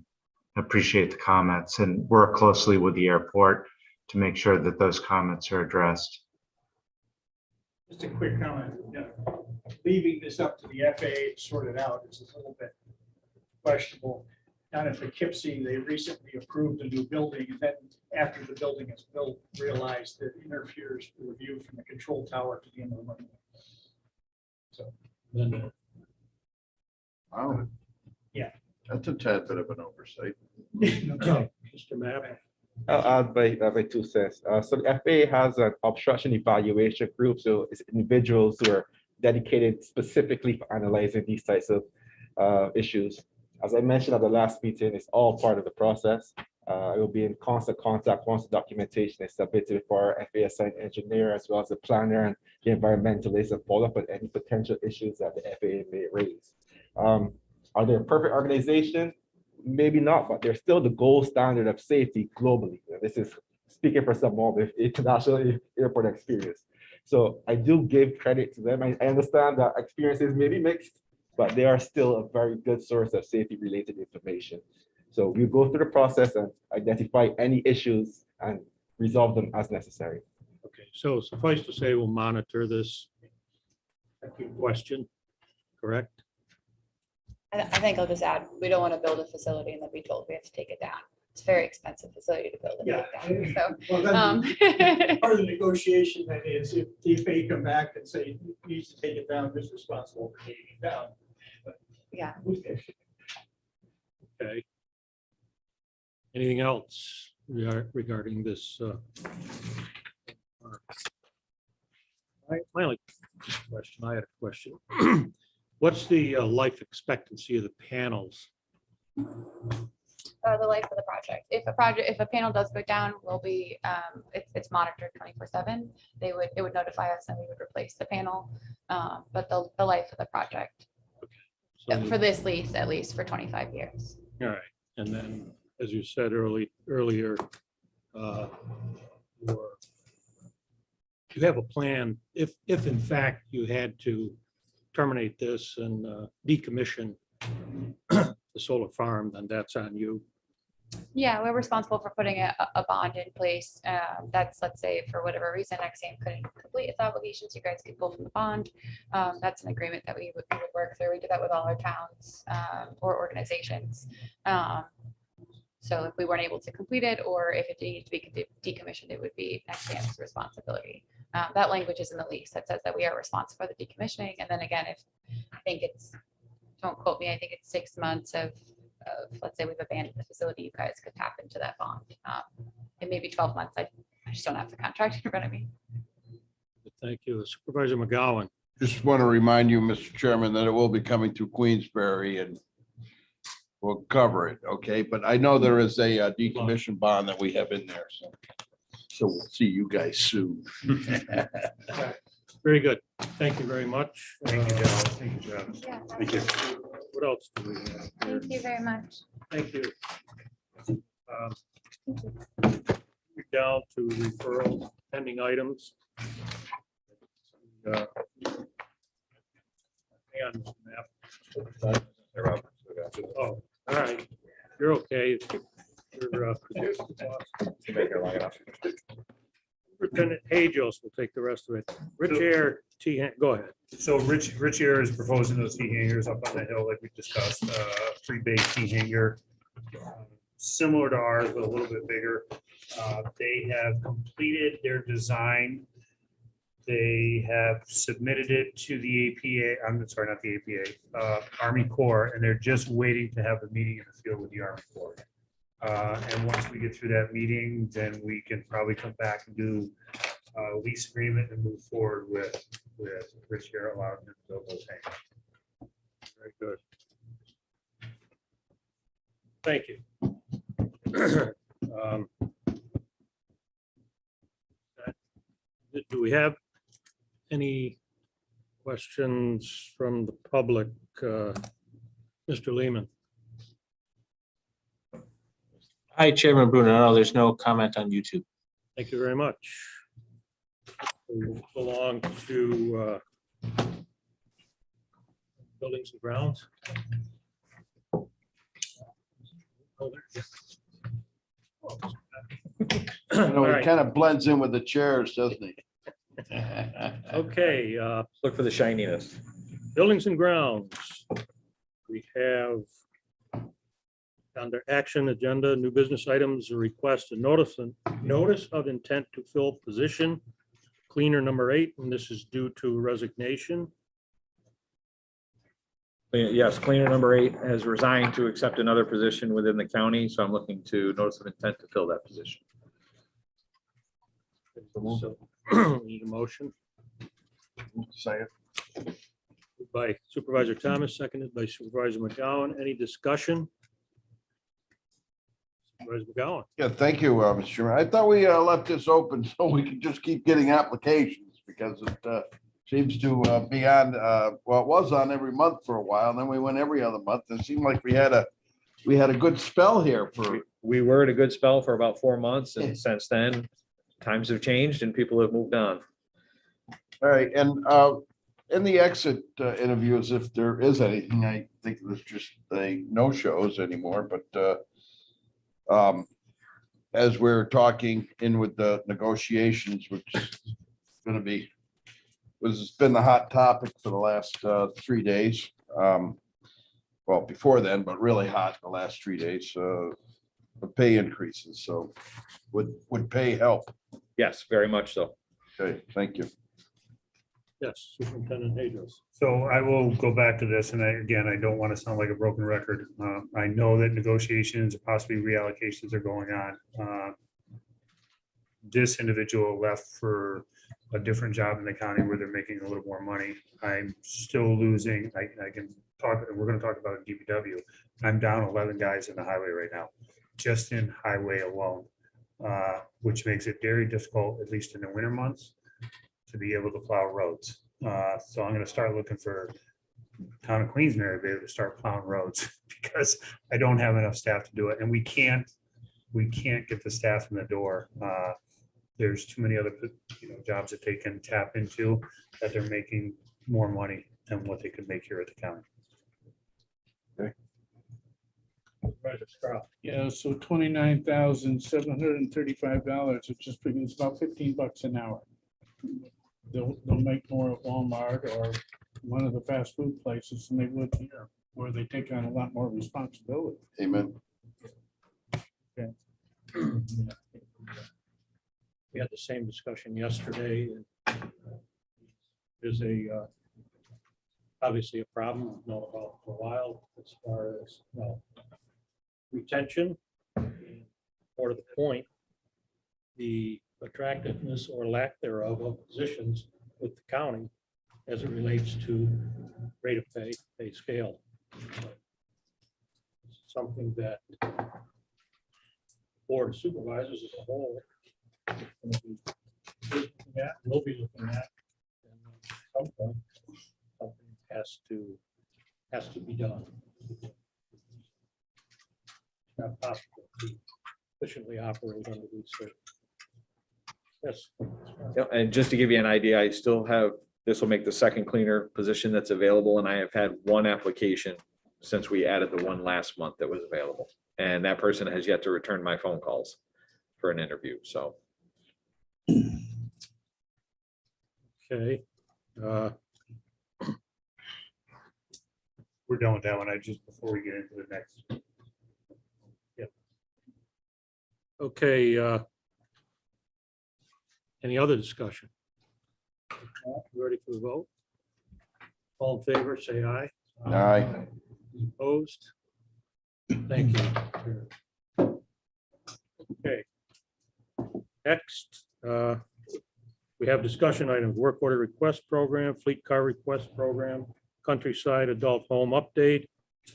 [SPEAKER 11] appreciate the comments and work closely with the airport to make sure that those comments are addressed.
[SPEAKER 9] Just a quick comment. Leaving this up to the FAA to sort it out is a little bit questionable. Down at Poughkeepsie, they recently approved a new building, and then after the building is built, realized that it interferes with the view from the control tower to the end of the runway. So,
[SPEAKER 1] Then,
[SPEAKER 2] Wow.
[SPEAKER 9] Yeah.
[SPEAKER 2] That's a tad bit of an oversight.
[SPEAKER 9] okay.
[SPEAKER 1] Mr. Mapp,
[SPEAKER 4] I'll add my 2 cents. So the FAA has an obstruction evaluation group. So it's individuals who are dedicated specifically for analyzing these types of issues. As I mentioned at the last meeting, it's all part of the process. It will be in constant contact once the documentation is submitted before our FAA assigned engineer, as well as the planner and the environmentalist, and follow up on any potential issues that the FAA may raise. Are they a perfect organization? Maybe not, but they're still the gold standard of safety globally. This is speaking for someone with international airport experience. So I do give credit to them. I understand that experiences may be mixed, but they are still a very good source of safety related information. So we go through the process and identify any issues and resolve them as necessary.
[SPEAKER 1] okay, so suffice to say, we'll monitor this question, correct?
[SPEAKER 5] I think I'll just add, we don't want to build a facility and then be told we have to take it down. It's a very expensive facility to build and
[SPEAKER 9] Yeah.
[SPEAKER 5] take down.
[SPEAKER 9] Well,
[SPEAKER 5] So,
[SPEAKER 9] then part of the negotiation then is if the FAA come back and say it needs to take it down, who's responsible for taking it down?
[SPEAKER 5] yeah.
[SPEAKER 1] Okay. Anything else regarding this? My only question, I had a question. What's the life expectancy of the panels?
[SPEAKER 5] The life of the project. If a panel does go down, will be, it's monitored 24/7. It would notify us and we would replace the panel. But the life of the project,
[SPEAKER 1] So-
[SPEAKER 5] for this lease, at least for 25 years.
[SPEAKER 1] All right, and then, as you said earlier, you have a plan, if in fact you had to terminate this and decommission the solar farm, then that's on you.
[SPEAKER 5] Yeah, we're responsible for putting a bond in place. That's, let's say, for whatever reason, XAM couldn't complete its obligations, you guys could pull from the bond. That's an agreement that we would work through. We do that with all our towns or organizations. So if we weren't able to complete it, or if it needed to be decommissioned, it would be XAM's responsibility. That language is in the lease that says that we are responsible for the decommissioning. And then again, if I think it's, don't quote me, I think it's 6 months of let's say we've abandoned the facility, you guys could tap into that bond. It may be 12 months. I just don't have the contract in front of me.
[SPEAKER 1] Thank you. Supervisor McGowan.
[SPEAKER 2] Just want to remind you, Mr. Chairman, that it will be coming to Queensbury and we'll cover it, okay? But I know there is a decommission bond that we have in there, so we'll see you guys soon.
[SPEAKER 1] Very good. Thank you very much.
[SPEAKER 3] Thank you, Joe. Thank you, Joe.
[SPEAKER 5] Yeah,
[SPEAKER 6] Thank you.
[SPEAKER 1] What else do we have here?
[SPEAKER 5] thank you very much.
[SPEAKER 1] Thank you. We're down to referrals, pending items. Hang on, Mr. Knapp. Oh, all right. You're okay. You're, Superintendent Hajos will take the rest of it. Rich Air, go ahead.
[SPEAKER 3] So Rich Air is proposing those T hangers up on the hill like we discussed, free bay T hanger. Similar to ours, but a little bit bigger. They have completed their design. They have submitted it to the APA, I'm sorry, not the APA, Army Corps, and they're just waiting to have the meeting in the field with the Army Corps. And once we get through that meeting, then we can probably come back and do a lease agreement and move forward with Rich Air, allowing them to build those hangars.
[SPEAKER 1] Very good. Thank you. Um, Do we have any questions from the public? Mr. Lehman?
[SPEAKER 12] Hi, Chairman Bruno. No, there's no comment on YouTube.
[SPEAKER 1] Thank you very much. We'll move along to buildings and grounds. Oh, there it is.
[SPEAKER 2] You know,
[SPEAKER 1] All
[SPEAKER 2] he
[SPEAKER 1] right.
[SPEAKER 2] kind of blends in with the chairs, doesn't he?
[SPEAKER 1] Okay,
[SPEAKER 12] Look for the shininess.
[SPEAKER 1] buildings and grounds. We have under action agenda, new business items, a request, a notice of intent to fill position, cleaner number 8, and this is due to resignation.
[SPEAKER 13] Yes, cleaner number 8 has resigned to accept another position within the county, so I'm looking to notice of intent to fill that position.
[SPEAKER 1] So, need a motion
[SPEAKER 2] Second.
[SPEAKER 1] by Supervisor Thomas, seconded by Supervisor McGowan. Any discussion? Supervisor McGowan.
[SPEAKER 2] Yeah, thank you, Mr. Chairman. I thought we left this open so we could just keep getting applications because it seems to be on, well, it was on every month for a while, and then we went every other month. It seemed like we had a good spell here for,
[SPEAKER 13] We were at a good spell for about 4 months, and since then, times have changed and people have moved on.
[SPEAKER 2] all right, and in the exit interviews, if there is anything, I think there's just no shows anymore, but as we're talking in with the negotiations, which is gonna be, it's been the hot topic for the last 3 days. Well, before then, but really hot the last 3 days, the pay increases, so would pay help?
[SPEAKER 13] Yes, very much so.
[SPEAKER 2] Okay, thank you.
[SPEAKER 1] Yes, Superintendent Hadros.
[SPEAKER 3] So I will go back to this, and again, I don't want to sound like a broken record. I know that negotiations, or possibly reallocations are going on. This individual left for a different job in the county where they're making a little more money. I'm still losing, I can talk, we're gonna talk about DPW. I'm down 11 guys in the highway right now, just in highway alone, which makes it very difficult, at least in the winter months, to be able to plow roads. So I'm gonna start looking for town of Queensbury to be able to start plowing roads because I don't have enough staff to do it. And we can't get the staff in the door. There's too many other, jobs that they can tap into that they're making more money than what they could make here at the county.
[SPEAKER 1] Supervisor Stroud.
[SPEAKER 7] Yeah, so $29,735, it's just it's about $15 an hour. They'll make more at Walmart or one of the fast food places than they would here, where they take on a lot more responsibility.
[SPEAKER 2] Amen.
[SPEAKER 1] We had the same discussion yesterday. There's obviously a problem we've known about for a while as far as retention. Or to the point, the attractiveness or lack thereof of positions with the county as it relates to rate of pay scale. Something that Board of Supervisors as a whole will be looking at. And at some point, something has to be done. It's not possible to efficiently operate under these circumstances. Yes.
[SPEAKER 13] Yep, and just to give you an idea, I still have, this will make the second cleaner position that's available, and I have had one application since we added the one last month that was available. And that person has yet to return my phone calls for an interview, so.
[SPEAKER 1] Okay.
[SPEAKER 3] We're done with that one. Before we get into the next. Yeah.
[SPEAKER 1] Okay. Any other discussion? Ready for the vote? All in favor, say aye.
[SPEAKER 2] Aye.
[SPEAKER 1] Opposed? Thank you. Okay. Next, we have discussion items, work order request program, fleet car request program, countryside adult home update,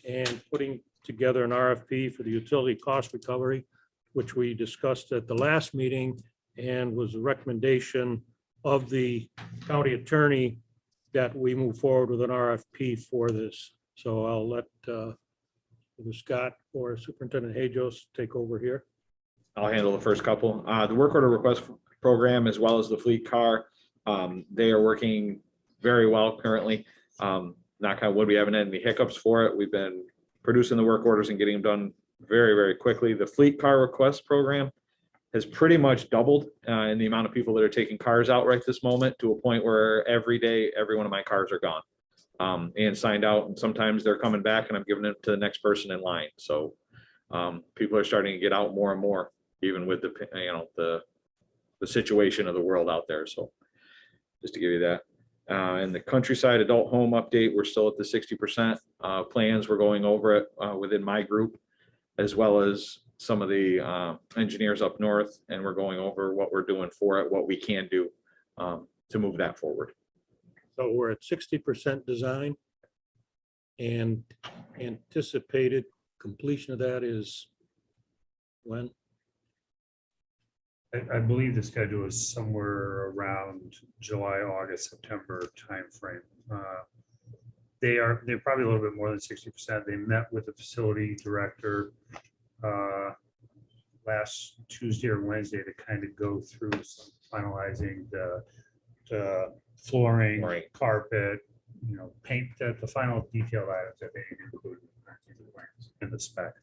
[SPEAKER 1] and putting together an RFP for the utility cost recovery, which we discussed at the last meeting and was a recommendation of the county attorney that we move forward with an RFP for this. So I'll let either Scott or Superintendent Hajos take over here.
[SPEAKER 13] I'll handle the first couple. The work order request program, as well as the fleet car, they are working very well currently. Knock on wood, we haven't had any hiccups for it. We've been producing the work orders and getting them done very, very quickly. The fleet car request program has pretty much doubled in the amount of people that are taking cars out right this moment, to a point where every day, every one of my cars are gone and signed out. And sometimes they're coming back and I'm giving it to the next person in line. So people are starting to get out more and more, even with the situation of the world out there. So just to give you that. And the countryside adult home update, we're still at the 60% plans. We're going over it within my group, as well as some of the engineers up north, and we're going over what we're doing for it, what we can do to move that forward.
[SPEAKER 1] So we're at 60% design, and anticipated completion of that is when?
[SPEAKER 3] I believe the schedule is somewhere around July, August, September timeframe. They're probably a little bit more than 60%. They met with the facility director last Tuesday or Wednesday to kind of go through some finalizing the flooring,
[SPEAKER 13] Right.
[SPEAKER 3] carpet, paint, the final detailed items that they include in the spec.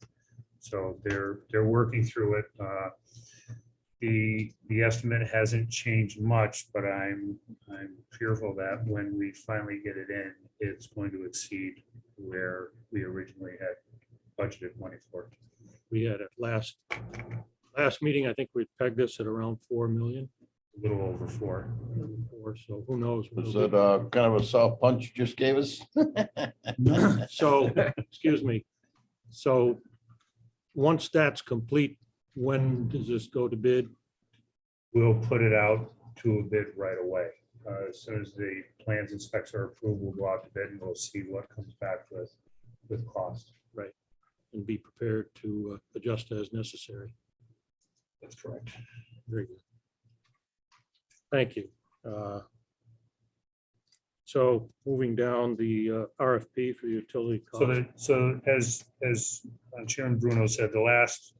[SPEAKER 3] So they're working through it. The estimate hasn't changed much, but I'm fearful that when we finally get it in, it's going to exceed where we originally had budgeted money for.
[SPEAKER 1] We had it last meeting, I think we pegged this at around 4 million.
[SPEAKER 3] A little over 4.
[SPEAKER 1] So who knows?
[SPEAKER 2] Was that kind of a soft punch you just gave us?
[SPEAKER 1] So, excuse me. So once that's complete, when does this go to bid?
[SPEAKER 3] We'll put it out to a bid right away. As soon as the plans and specs are approved, we'll go out to bid and we'll see what comes back with cost.
[SPEAKER 1] Right. And be prepared to adjust as necessary.
[SPEAKER 3] That's correct.
[SPEAKER 1] Very good. Thank you. So moving down the RFP for utility costs.
[SPEAKER 3] So as Chairman Bruno said, the last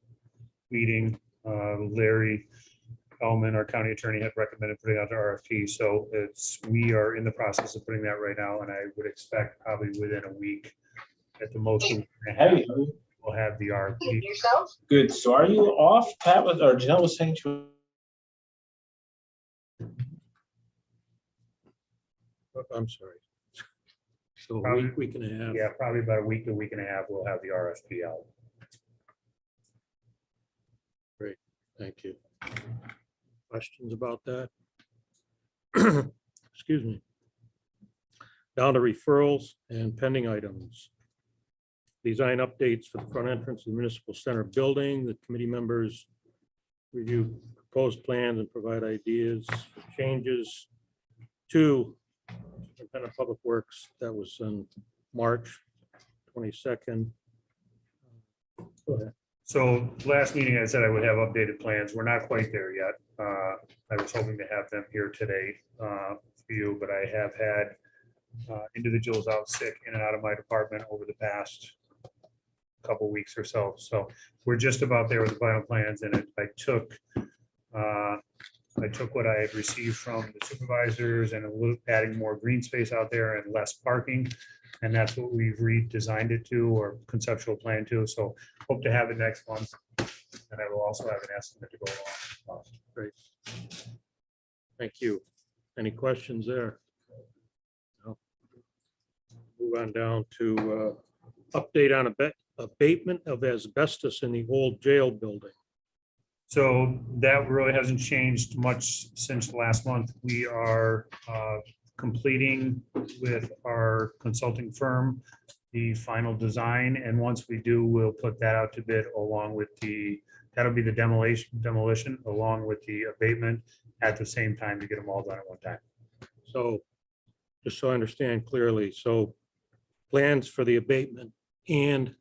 [SPEAKER 3] meeting, Larry Ellman, our county attorney, had recommended putting out the RFP. So we are in the process of putting that right now, and I would expect probably within a week at the most, we'll have the RFP.
[SPEAKER 12] Good. So are you off, Pat, or Janelle was saying to?
[SPEAKER 1] I'm sorry. So
[SPEAKER 3] Probably-
[SPEAKER 1] a week and a half.
[SPEAKER 3] Yeah, probably about a week to week and a half, we'll have the RFP out.
[SPEAKER 1] Great, thank you. Questions about that? Excuse me. Down to referrals and pending items. Design updates for the front entrance of the Municipal Center building. The committee members review proposed plans and provide ideas for changes to Superintendent of Public Works. That was on March 22nd. Go ahead.
[SPEAKER 3] So last meeting, I said I would have updated plans. We're not quite there yet. I was hoping to have them here today for you, but I have had individuals out sick in and out of my department over the past couple weeks or so. So we're just about there with the final plans, and I took what I had received from the supervisors and a little adding more green space out there and less parking. And that's what we've redesigned it to, or conceptual plan to. So hope to have it next month. And I will also have an estimate to go along.
[SPEAKER 1] Great. Thank you. Any questions there? No. Move on down to update on abatement of asbestos in the old jail building.
[SPEAKER 3] So that really hasn't changed much since last month. We are completing with our consulting firm the final design. And once we do, we'll put that out to bid along with that'll be the demolition along with the abatement at the same time to get them all done at one time.
[SPEAKER 1] So just so I understand clearly, so plans for the abatement and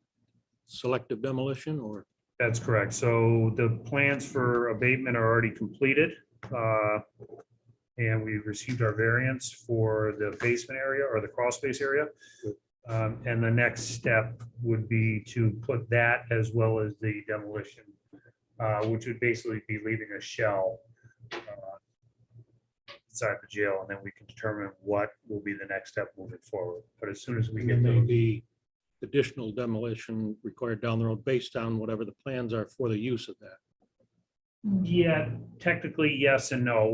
[SPEAKER 1] selective demolition or?
[SPEAKER 3] That's correct. So the plans for abatement are already completed. And we received our variance for the basement area or the crawl space area. And the next step would be to put that as well as the demolition, which would basically be leaving a shell inside the jail, and then we can determine what will be the next step moving forward. But as soon as we
[SPEAKER 1] There
[SPEAKER 3] get
[SPEAKER 1] may
[SPEAKER 3] those,
[SPEAKER 1] be additional demolition required down the road based on whatever the plans are for the use of that.
[SPEAKER 3] yeah, technically, yes and no.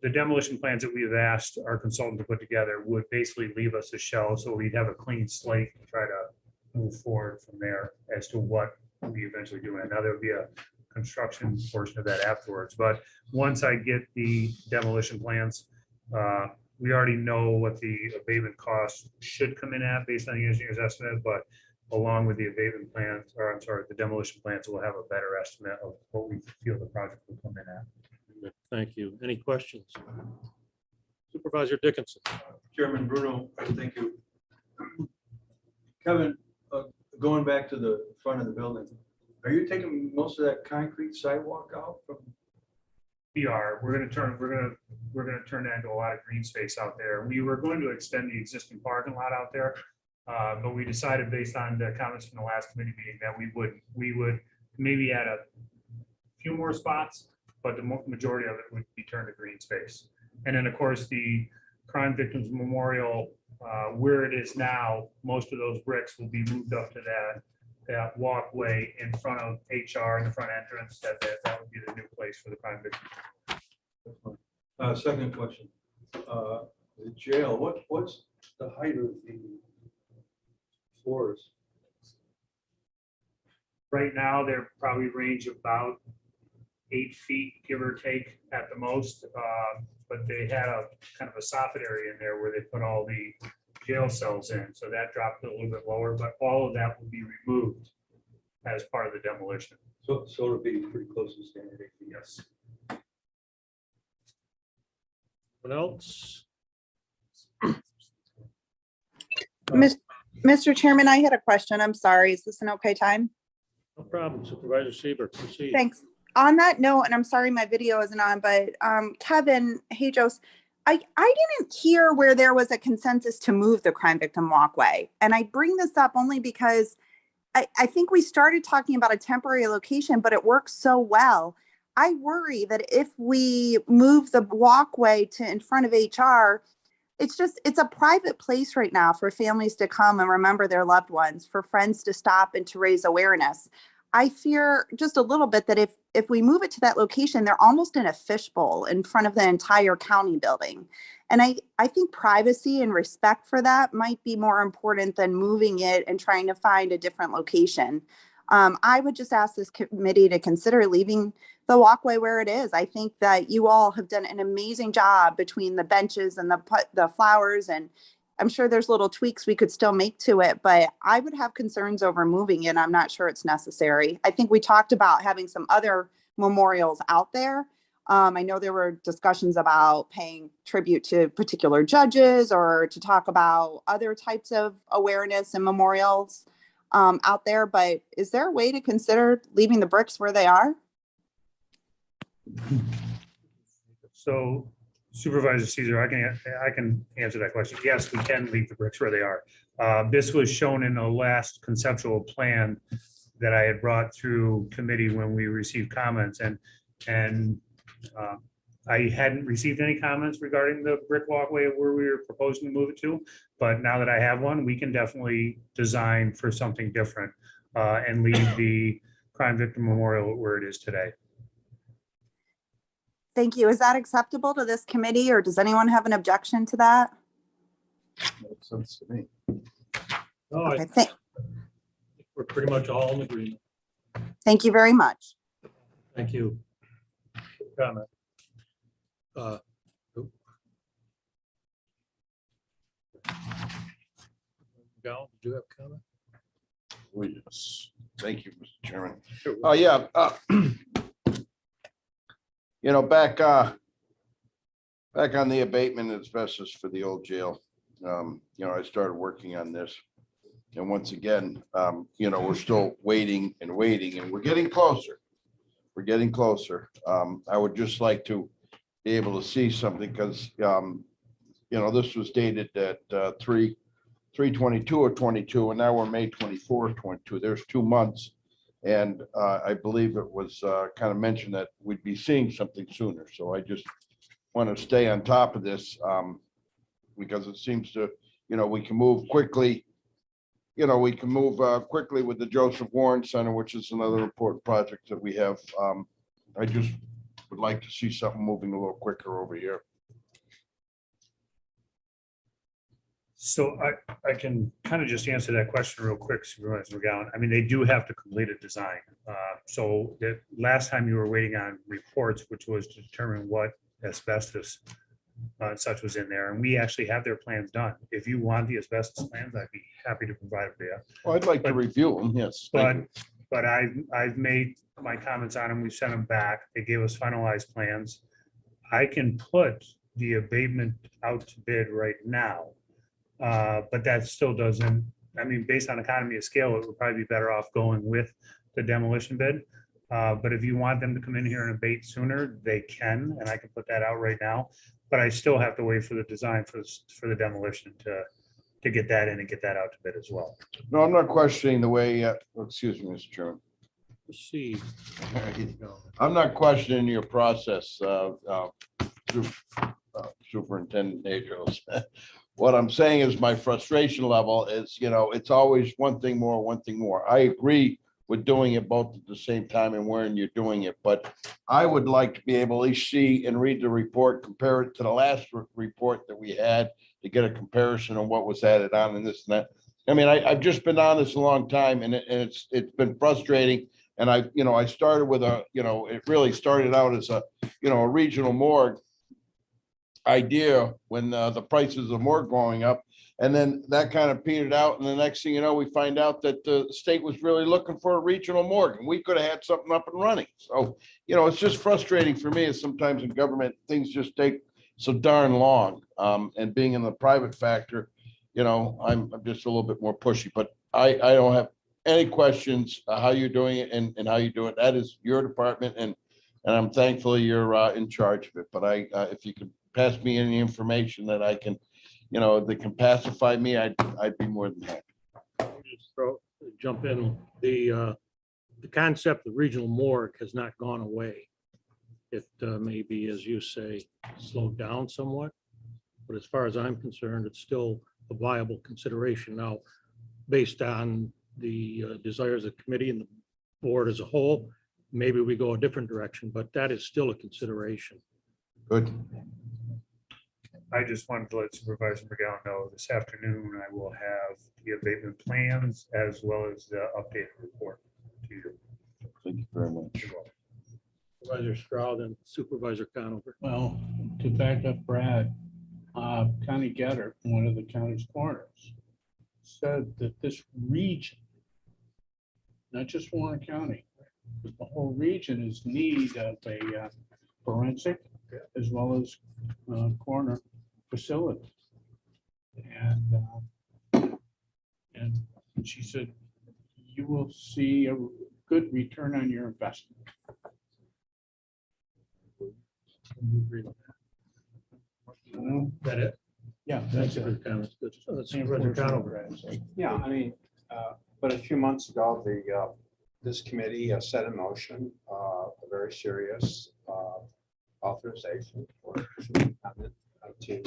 [SPEAKER 3] The demolition plans that we've asked our consultant to put together would basically leave us a shell, so we'd have a clean slate to try to move forward from there as to what we eventually do. And now there would be a construction portion of that afterwards. But once I get the demolition plans, we already know what the abatement costs should come in at based on the engineer's estimate, but along with the abatement plans, or I'm sorry, the demolition plans, we'll have a better estimate of what we feel the project will come in at.
[SPEAKER 1] Thank you. Any questions? Supervisor Dickinson.
[SPEAKER 14] Chairman Bruno, thank you. Kevin, going back to the front of the building, are you taking most of that concrete sidewalk out from?
[SPEAKER 3] We're gonna turn that into a lot of green space out there. We were going to extend the existing parking lot out there. But we decided based on the comments from the last committee meeting that we would maybe add a few more spots, but the majority of it would be turned to green space. And then, of course, the Crime Victims Memorial, where it is now, most of those bricks will be moved up to that walkway in front of HR in the front entrance. That would be the new place for the Crime Victims.
[SPEAKER 14] Second question, the jail, what's the height of the floors?
[SPEAKER 3] Right now, they're probably range about 8 feet, give or take at the most. But they had a kind of a soffit area in there where they put all the jail cells in. So that dropped it a little bit lower, but all of that will be removed as part of the demolition.
[SPEAKER 14] So it'll be pretty close to standard 8 feet.
[SPEAKER 3] Yes.
[SPEAKER 1] What else?
[SPEAKER 15] Mr. Chairman, I had a question. I'm sorry. Is this an okay time?
[SPEAKER 1] No problem. Supervisor Seaver, proceed.
[SPEAKER 15] Thanks. On that note, and I'm sorry my video isn't on, but Kevin, hey, Jose, I didn't hear where there was a consensus to move the crime victim walkway. And I bring this up only because I think we started talking about a temporary location, but it works so well. I worry that if we move the walkway to in front of HR, it's a private place right now for families to come and remember their loved ones, for friends to stop and to raise awareness. I fear just a little bit that if we move it to that location, they're almost in a fishbowl in front of the entire county building. And I think privacy and respect for that might be more important than moving it and trying to find a different location. I would just ask this committee to consider leaving the walkway where it is. I think that you all have done an amazing job between the benches and the flowers, and I'm sure there's little tweaks we could still make to it, but I would have concerns over moving it. I'm not sure it's necessary. I think we talked about having some other memorials out there. I know there were discussions about paying tribute to particular judges or to talk about other types of awareness and memorials out there, but is there a way to consider leaving the bricks where they are?
[SPEAKER 3] So Supervisor Caesar, I can answer that question. Yes, we can leave the bricks where they are. This was shown in the last conceptual plan that I had brought through committee when we received comments, and I hadn't received any comments regarding the brick walkway where we were proposing to move it to. But now that I have one, we can definitely design for something different and leave the Crime Victim Memorial where it is today.
[SPEAKER 15] Thank you. Is that acceptable to this committee, or does anyone have an objection to that?
[SPEAKER 2] Makes sense to me.
[SPEAKER 1] No,
[SPEAKER 15] Okay,
[SPEAKER 1] I think we're pretty much all in agreement.
[SPEAKER 15] thank you very much.
[SPEAKER 1] Thank you. Good comment. Gal, did you have a comment?
[SPEAKER 2] Oh, yes. Thank you, Mr. Chairman. Oh, yeah. You know, back on the abatement asbestos for the old jail, you know, I started working on this And once again, we're still waiting and waiting, and we're getting closer. We're getting closer. I would just like to be able to see something because, this was dated at 3/22 of 22, and now we're May 24 of 22. There's 2 months. And I believe it was kind of mentioned that we'd be seeing something sooner. So I just want to stay on top of this because it seems to, we can move quickly. We can move quickly with the Joseph Warren Center, which is another important project that we have. I just would like to see something moving a little quicker over here.
[SPEAKER 3] So I can kind of just answer that question real quick, Supervisor McGowan. I mean, they do have to complete a design. So the last time you were waiting on reports, which was to determine what asbestos such was in there, and we actually have their plans done. If you want the asbestos plans, I'd be happy to provide them to you.
[SPEAKER 2] Well, I'd like to review them, yes. Thank you.
[SPEAKER 3] But I've made my comments on them. We sent them back. They gave us finalized plans. I can put the abatement out to bid right now. But that still doesn't, I mean, based on economy of scale, it would probably be better off going with the demolition bid. But if you want them to come in here and abate sooner, they can, and I can put that out right now. But I still have to wait for the design for the demolition to get that in and get that out to bid as well.
[SPEAKER 2] No, I'm not questioning the way, excuse me, Mr. Chairman.
[SPEAKER 1] Let's see.
[SPEAKER 2] I'm not questioning your process, Superintendent Adriels. What I'm saying is my frustration level is, it's always one thing more, one thing more. I agree with doing it both at the same time and when you're doing it, but I would like to be able to at least see and read the report, compare it to the last report that we had to get a comparison on what was added on and this and that. I mean, I've just been on this a long time and it's been frustrating. And I started with it really started out as a regional morgue idea when the prices of morgue going up, and then that kind of petered out, and the next thing you know, we find out that the state was really looking for a regional morgue, and we could have had something up and running. So it's just frustrating for me as sometimes in government things just take so darn long, and being in the private factor, I'm just a little bit more pushy, but I don't have any questions how you're doing it and how you do it. That is your department, and I'm thankful you're in charge of it. But if you could pass me any information that I can, that can pacify me, I'd be more than happy.
[SPEAKER 1] Just jump in. The concept of regional morgue has not gone away. It may be, as you say, slowed down somewhat, but as far as I'm concerned, it's still a viable consideration. Now, based on the desires of the committee and the board as a whole, maybe we go a different direction, but that is still a consideration.
[SPEAKER 2] Good.
[SPEAKER 3] I just wanted to let Supervisor McGowan know this afternoon, I will have the abatement plans as well as the updated report to you.
[SPEAKER 2] Thank you very much.
[SPEAKER 1] Supervisor Stroud and Supervisor Conover.
[SPEAKER 7] Well, to back up Brad, Connie Getter, one of the county's coroners, said that this region, not just Warren County, but the whole region is in need of a forensic as well as coroner facility. And she said, you will see a good return on your investment.
[SPEAKER 1] That it?
[SPEAKER 7] Yeah,
[SPEAKER 1] Thank
[SPEAKER 7] that's
[SPEAKER 1] you for
[SPEAKER 7] it.
[SPEAKER 1] the comments. Good. Supervisor Conover.
[SPEAKER 16] Yeah, I mean, but a few months ago, this committee set in motion a very serious authorization for superintendent to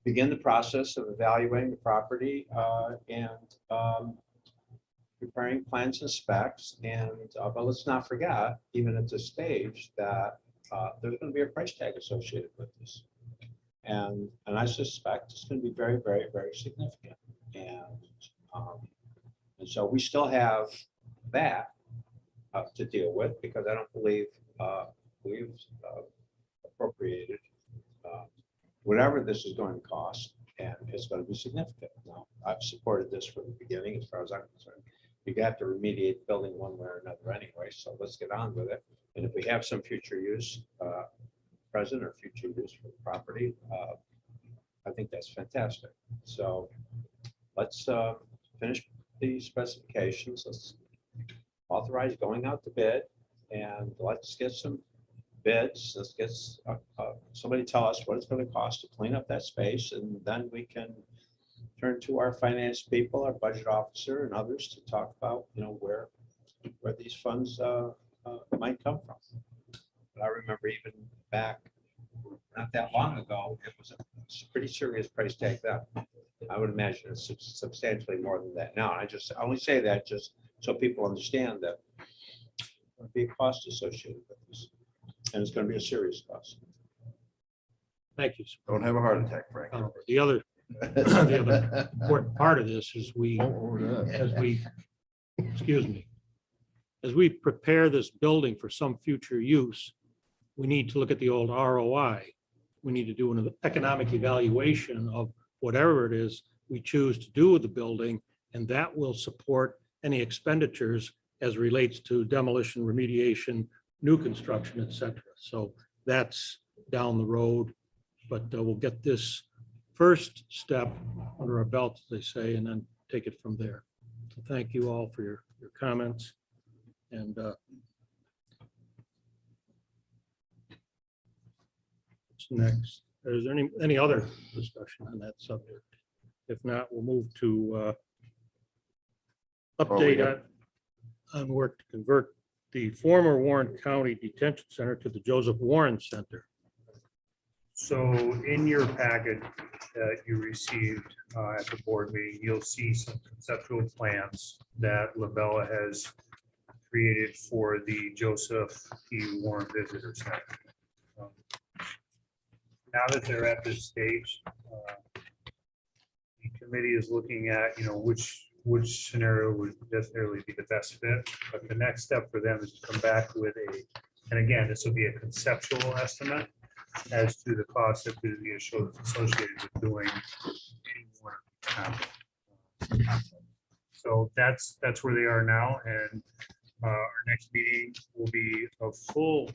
[SPEAKER 16] begin the process of evaluating the property and preparing plans and specs. And but let's not forget, even at this stage, that there's going to be a price tag associated with this. And I suspect it's going to be very, very, very significant. And so we still have that to deal with, because I don't believe we've appropriated whatever this is going to cost, and it's going to be significant. Now, I've supported this from the beginning as far as I'm concerned. You have to remediate the building one way or another anyway, so let's get on with it. And if we have some future use present or future use for the property, I think that's fantastic. So let's finish the specifications. Let's authorize going out to bid, and let's get some bids. Let's get somebody tell us what it's going to cost to clean up that space, and then we can turn to our finance people, our budget officer, and others to talk about, where these funds might come from. But I remember even back not that long ago, it was a pretty serious price tag then. I would imagine it's substantially more than that now. I only say that just so people understand that there'll be a cost associated with this, and it's going to be a serious cost.
[SPEAKER 1] Thank you.
[SPEAKER 2] Don't have a heart attack, Frank.
[SPEAKER 1] The other important part of this is as we prepare this building for some future use, we need to look at the old ROI. We need to do an economic evaluation of whatever it is we choose to do with the building, and that will support any expenditures as relates to demolition, remediation, new construction, et cetera. So that's down the road, but we'll get this first step under our belt, as they say, and then take it from there. So thank you all for your comments. And what's next? Is there any other discussion on that subject? If not, we'll move to update on work to convert the former Warren County Detention Center to the Joseph Warren Center.
[SPEAKER 3] So in your packet that you received at the board meeting, you'll see some conceptual plans that Labella has created for the Joseph E. Warren Visitor Center. Now that they're at this stage, the committee is looking at, which scenario would necessarily be the best fit. But the next step for them is to come back with and again, this will be a conceptual estimate as to the cost that could be associated with doing any more. So that's where they are now, and our next meeting will be a full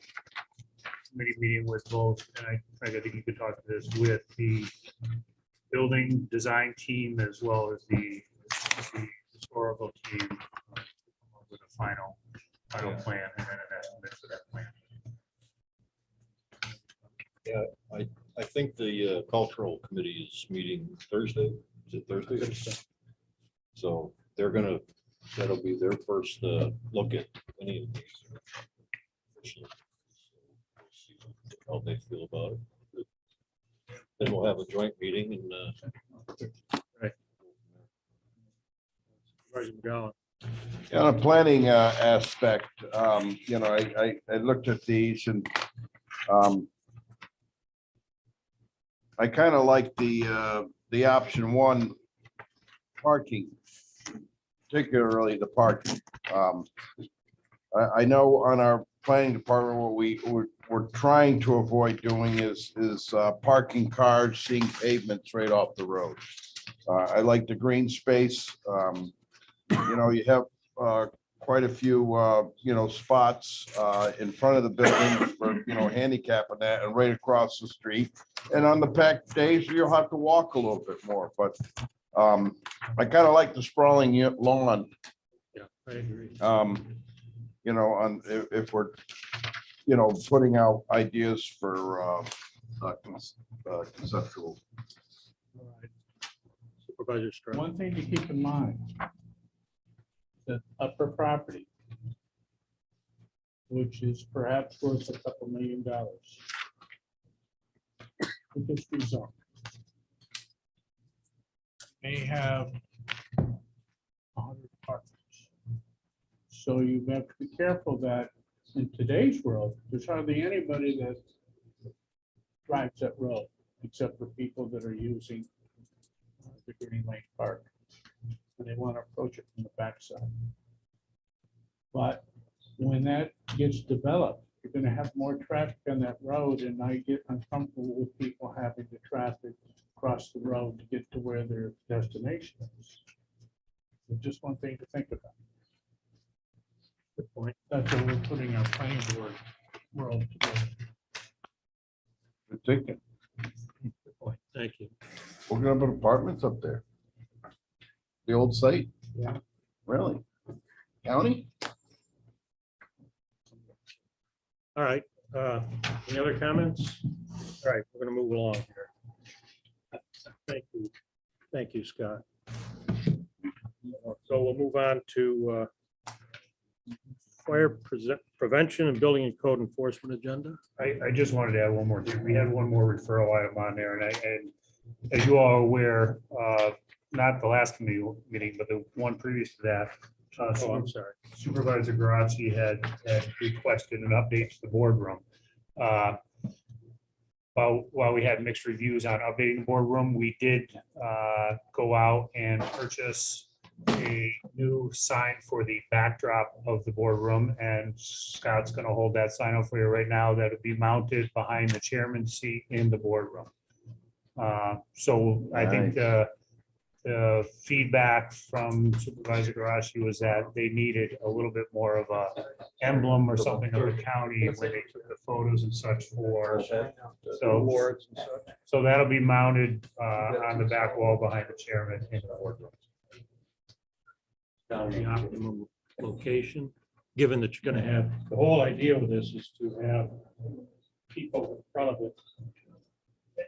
[SPEAKER 3] committee meeting with both, and I think you could talk to this with the building design team as well as the historical team with a final plan and then an estimate for that plan.
[SPEAKER 17] Yeah, I think the cultural committee is meeting Thursday. Is it Thursday? So that'll be their first look at any of these. How they feel about it. Then we'll have a joint meeting and
[SPEAKER 1] Right.
[SPEAKER 2] On a planning aspect, I looked at these and I kind of like the option one parking, particularly the parking. I know on our planning department, what we're trying to avoid doing is parking cars, seeing pavements right off the road. I like the green space. You have quite a few, spots in front of the building for, handicap and that, and right across the street. And on the packed days, you'll have to walk a little bit more, but I kind of like the sprawling lawn.
[SPEAKER 1] Yeah, I agree.
[SPEAKER 2] If we're, putting out ideas for conceptual.
[SPEAKER 1] All right. Supervisor Strzok.
[SPEAKER 7] One thing to keep in mind, the upper property, which is perhaps worth a couple $1 million. With this rezone, may have 100 apartments. So you have to be careful that in today's world, there's hardly anybody that drives that road, except for people that are using the Green Lake Park. And they want to approach it from the backside. But when that gets developed, you're going to have more traffic on that road, and I get uncomfortable with people having the traffic cross the road to get to where their destination is. So just one thing to think about.
[SPEAKER 1] Good point.
[SPEAKER 7] That's where we're putting our planning board world together.
[SPEAKER 2] Good thinking.
[SPEAKER 1] Good point. Thank you.
[SPEAKER 2] We're gonna put apartments up there. The old site?
[SPEAKER 9] Yeah.
[SPEAKER 2] Really? County?
[SPEAKER 1] All right, any other comments? All right, we're gonna move along here. Thank you, Scott. So we'll move on to fire prevention and building and code enforcement agenda.
[SPEAKER 3] I just wanted to add one more thing. We had one more referral item on there, and as you all are aware, not the last committee meeting, but the one previous to that.
[SPEAKER 1] Oh, I'm sorry.
[SPEAKER 3] Supervisor Garachi had requested an update to the boardroom. While we had mixed reviews on updating the boardroom, we did go out and purchase a new sign for the backdrop of the boardroom, and Scott's going to hold that sign up for you right now. That'll be mounted behind the chairman's seat in the boardroom. So I think the feedback from Supervisor Garashi was that they needed a little bit more of a emblem or something of the county when they took the photos and such for.
[SPEAKER 1] Awards and such.
[SPEAKER 3] So that'll be mounted on the back wall behind the chairman in the boardroom.
[SPEAKER 1] Down the optimum location, given that you're gonna have, the whole idea of this is to have people in front of it.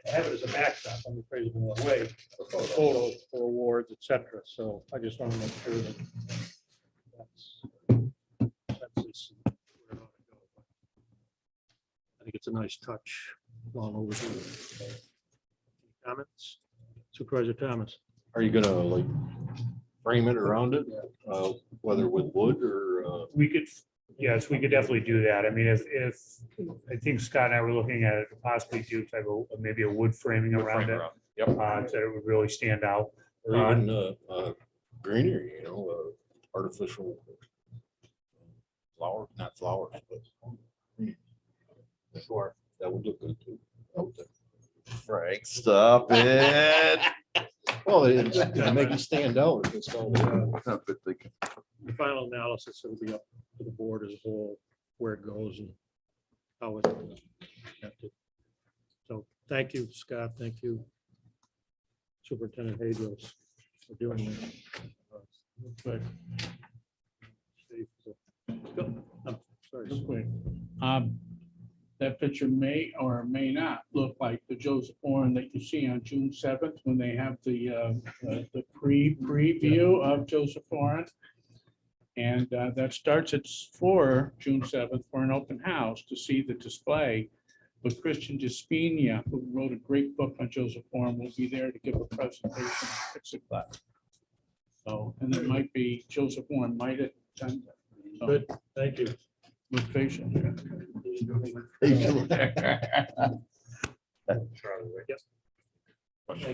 [SPEAKER 1] Have it as a backdrop, I'm afraid of the way, for photos, for awards, etc. So I just want to make sure that that's this, where it ought to go. I think it's a nice touch, long overdue. Comments? Supervisor Thomas?
[SPEAKER 17] Are you gonna like frame it around it, whether with wood or?
[SPEAKER 3] We could, yes, we could definitely do that. I mean, if I think Scott and I were looking at it, to possibly do type of maybe a wood framing around it.
[SPEAKER 17] Yep.
[SPEAKER 3] So that it would really stand out.
[SPEAKER 17] Or even greenery, you know, artificial flowers, not flowers, but. Sure, that would look good too.
[SPEAKER 2] Frank, stop it.
[SPEAKER 17] Well, it'll make it stand out. If it's all
[SPEAKER 1] The final analysis, it'll be up to the board as a whole, where it goes and how it. So thank you, Scott. Thank you, Superintendent Hadros, for doing that. But I'm sorry.
[SPEAKER 7] Real quick. That picture may or may not look like the Joseph Warren that you see on June 7th when they have the preview of Joseph Warren. And that starts at June 7th for an open house to see the display. But Christian Despinia, who wrote a great book on Joseph Warren, will be there to give a presentation at 6 o'clock. So, and it might be Joseph Warren might attend. So,
[SPEAKER 1] good, thank you.
[SPEAKER 7] with patience.
[SPEAKER 1] Thank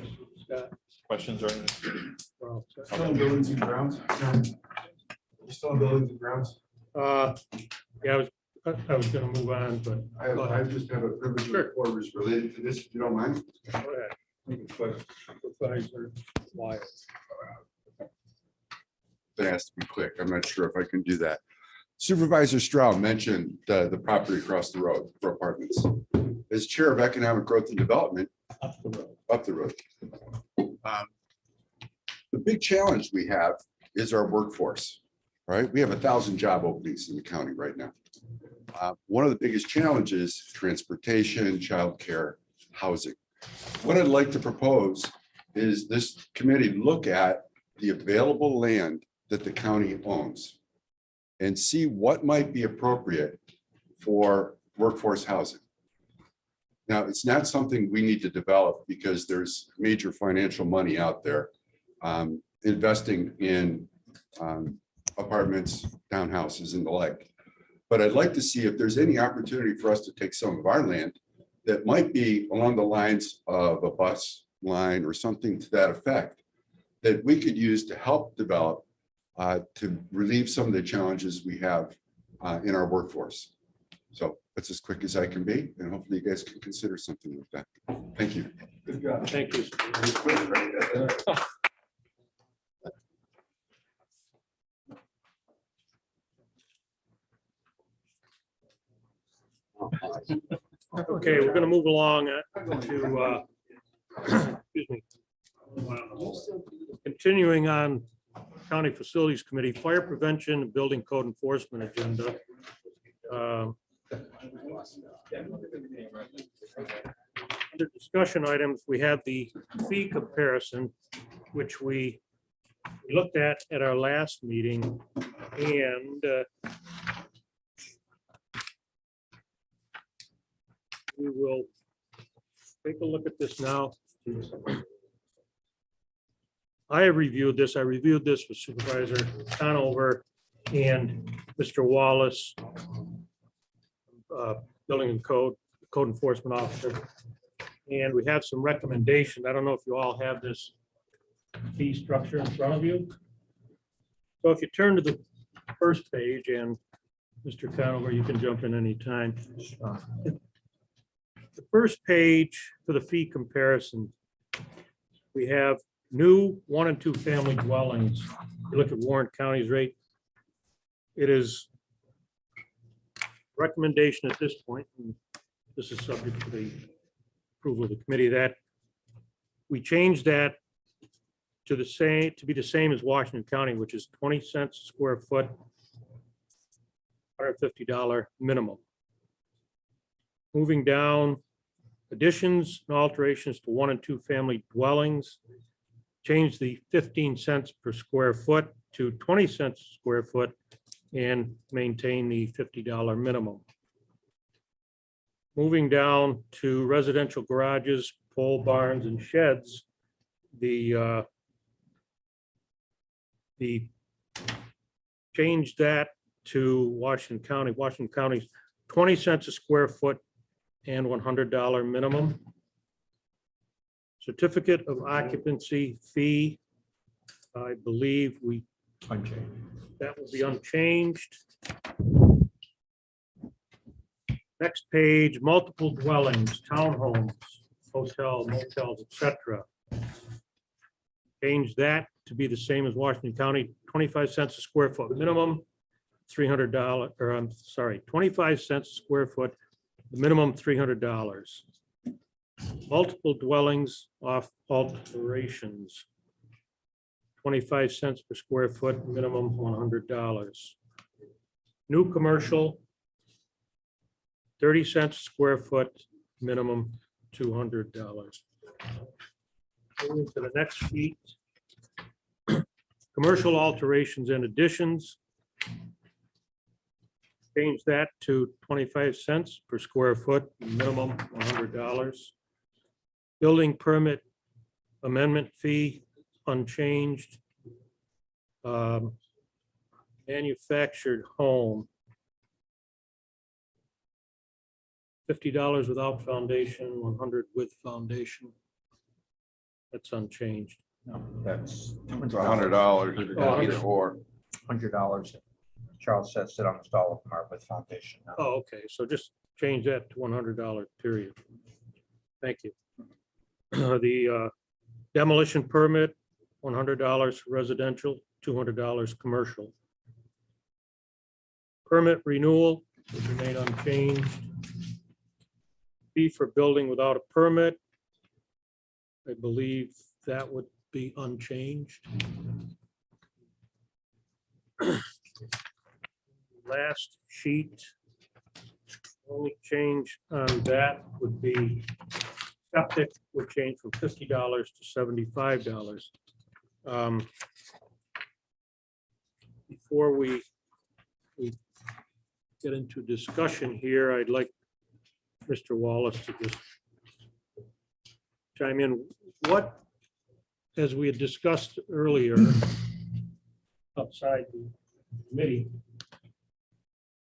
[SPEAKER 1] you, Scott.
[SPEAKER 17] Questions or?
[SPEAKER 1] Well,
[SPEAKER 14] Still in buildings and grounds? You still in buildings and grounds?
[SPEAKER 1] Yeah, I was gonna move on, but
[SPEAKER 18] I just have a privilege of reporters related to this, if you don't mind.
[SPEAKER 1] go ahead. Supervisor Wyatt.
[SPEAKER 18] It has to be quick. I'm not sure if I can do that. Supervisor Stroud mentioned the property across the road for apartments. As Chair of Economic Growth and Development, up the road. The big challenge we have is our workforce, right? We have 1,000 job openings in the county right now. One of the biggest challenges, transportation, childcare, housing. What I'd like to propose is this committee look at the available land that the county owns and see what might be appropriate for workforce housing. Now, it's not something we need to develop because there's major financial money out there investing in apartments, townhouses, and the like. But I'd like to see if there's any opportunity for us to take some of our land that might be along the lines of a bus line or something to that effect that we could use to help develop to relieve some of the challenges we have in our workforce. So that's as quick as I can be, and hopefully you guys can consider something like that. Thank you.
[SPEAKER 1] Good job. Thank you. Okay, we're gonna move along to excuse me, Continuing on County Facilities Committee, Fire Prevention, and Building Code Enforcement Agenda. Under discussion items, we have the fee comparison, which we looked at our last meeting, and we will take a look at this now. I have reviewed this. I reviewed this with Supervisor Conover and Mr. Wallace, Building and Code Enforcement Officer. And we have some recommendations. I don't know if you all have this fee structure in front of you. So if you turn to the first page, and Mr. Conover, you can jump in anytime. The first page for the fee comparison, we have new 1 and 2 family dwellings. You look at Warren County's rate. It is recommendation at this point, and this is subject to the approval of the committee, that we change that to be the same as Washington County, which is 20 cents a square foot, $150 minimum. Moving down, additions and alterations to 1 and 2 family dwellings, change the 15 cents per square foot to 20 cents a square foot and maintain the $50 minimum. Moving down to residential garages, pole barns, and sheds, the change that to Washington County. Washington County's 20 cents a square foot and $100 minimum. Certificate of occupancy fee, I believe that will be unchanged. Next page, multiple dwellings, townhomes, hotel, motels, etc. Change that to be the same as Washington County, 25 cents a square foot minimum, $300, or I'm sorry, 25 cents a square foot, the minimum $300. Multiple dwellings off alterations, 25 cents per square foot, minimum $100. New commercial, 30 cents a square foot, minimum $200. Moving to the next sheet. Commercial alterations and additions. Change that to 25 cents per square foot, minimum $100. Building permit amendment fee unchanged. Manufactured home, $50 without foundation, $100 with foundation. That's unchanged.
[SPEAKER 16] No, that's
[SPEAKER 2] It's $100, either or.
[SPEAKER 16] $100. Charles says sit on the stall of with foundation. No.
[SPEAKER 1] Oh, okay, so just change that to $100 period. Thank you. The demolition permit, $100 residential, $200 commercial. Permit renewal will remain unchanged. Fee for building without a permit, I believe that would be unchanged. Last sheet, only change on that would be septic would change from $50 to $75. Before we get into discussion here, I'd like Mr. Wallace to just chime in. What, as we had discussed earlier outside the committee,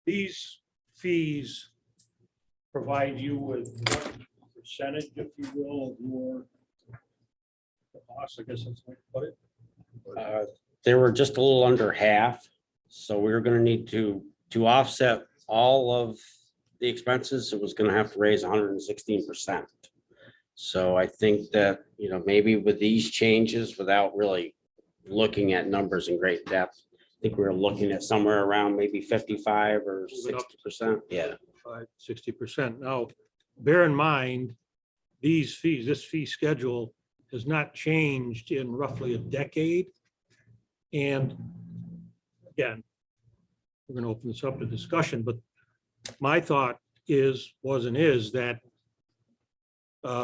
[SPEAKER 1] these fees provide you with what percentage, if you will, of your cost, I guess that's how you put it.
[SPEAKER 19] They were just a little under half, so we were gonna need to offset all of the expenses. It was gonna have to raise 116%. So I think that, you know, maybe with these changes, without really looking at numbers in great depth, I think we were looking at somewhere around maybe 55 or 60%. Yeah.
[SPEAKER 1] 60%. Now, bear in mind, these fees, this fee schedule has not changed in roughly a decade. And again, we're going to open this up to discussion, but my thought was and is that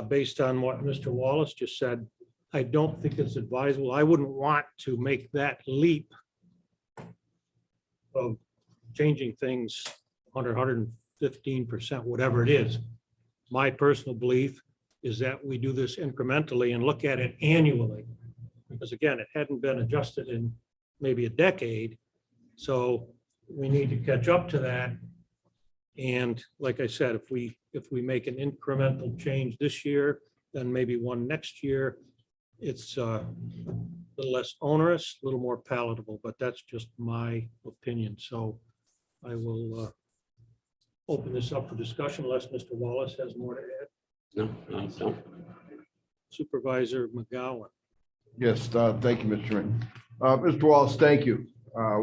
[SPEAKER 1] based on what Mr. Wallace just said, I don't think it's advisable. I wouldn't want to make that leap of changing things 115%, whatever it is. My personal belief is that we do this incrementally and look at it annually. Because again, it hadn't been adjusted in maybe a decade. So we need to catch up to that. And like I said, if we make an incremental change this year, then maybe one next year, it's a little less onerous, a little more palatable, but that's just my opinion. So I will open this up for discussion unless Mr. Wallace has more to add.
[SPEAKER 19] No.
[SPEAKER 1] Supervisor McGowan.
[SPEAKER 2] Yes, thank you, Mr. Chairman. Mr. Wallace, thank you.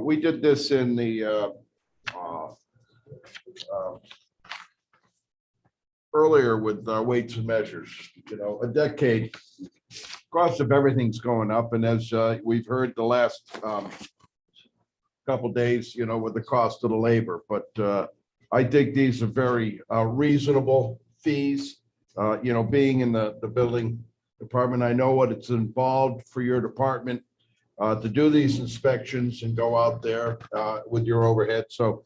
[SPEAKER 2] We did this in the earlier with weights and measures, a decade. Cost of everything's going up, and as we've heard the last couple days, with the cost of the labor, but I think these are very reasonable fees. Being in the building department, I know what it's involved for your department to do these inspections and go out there with your overhead. So,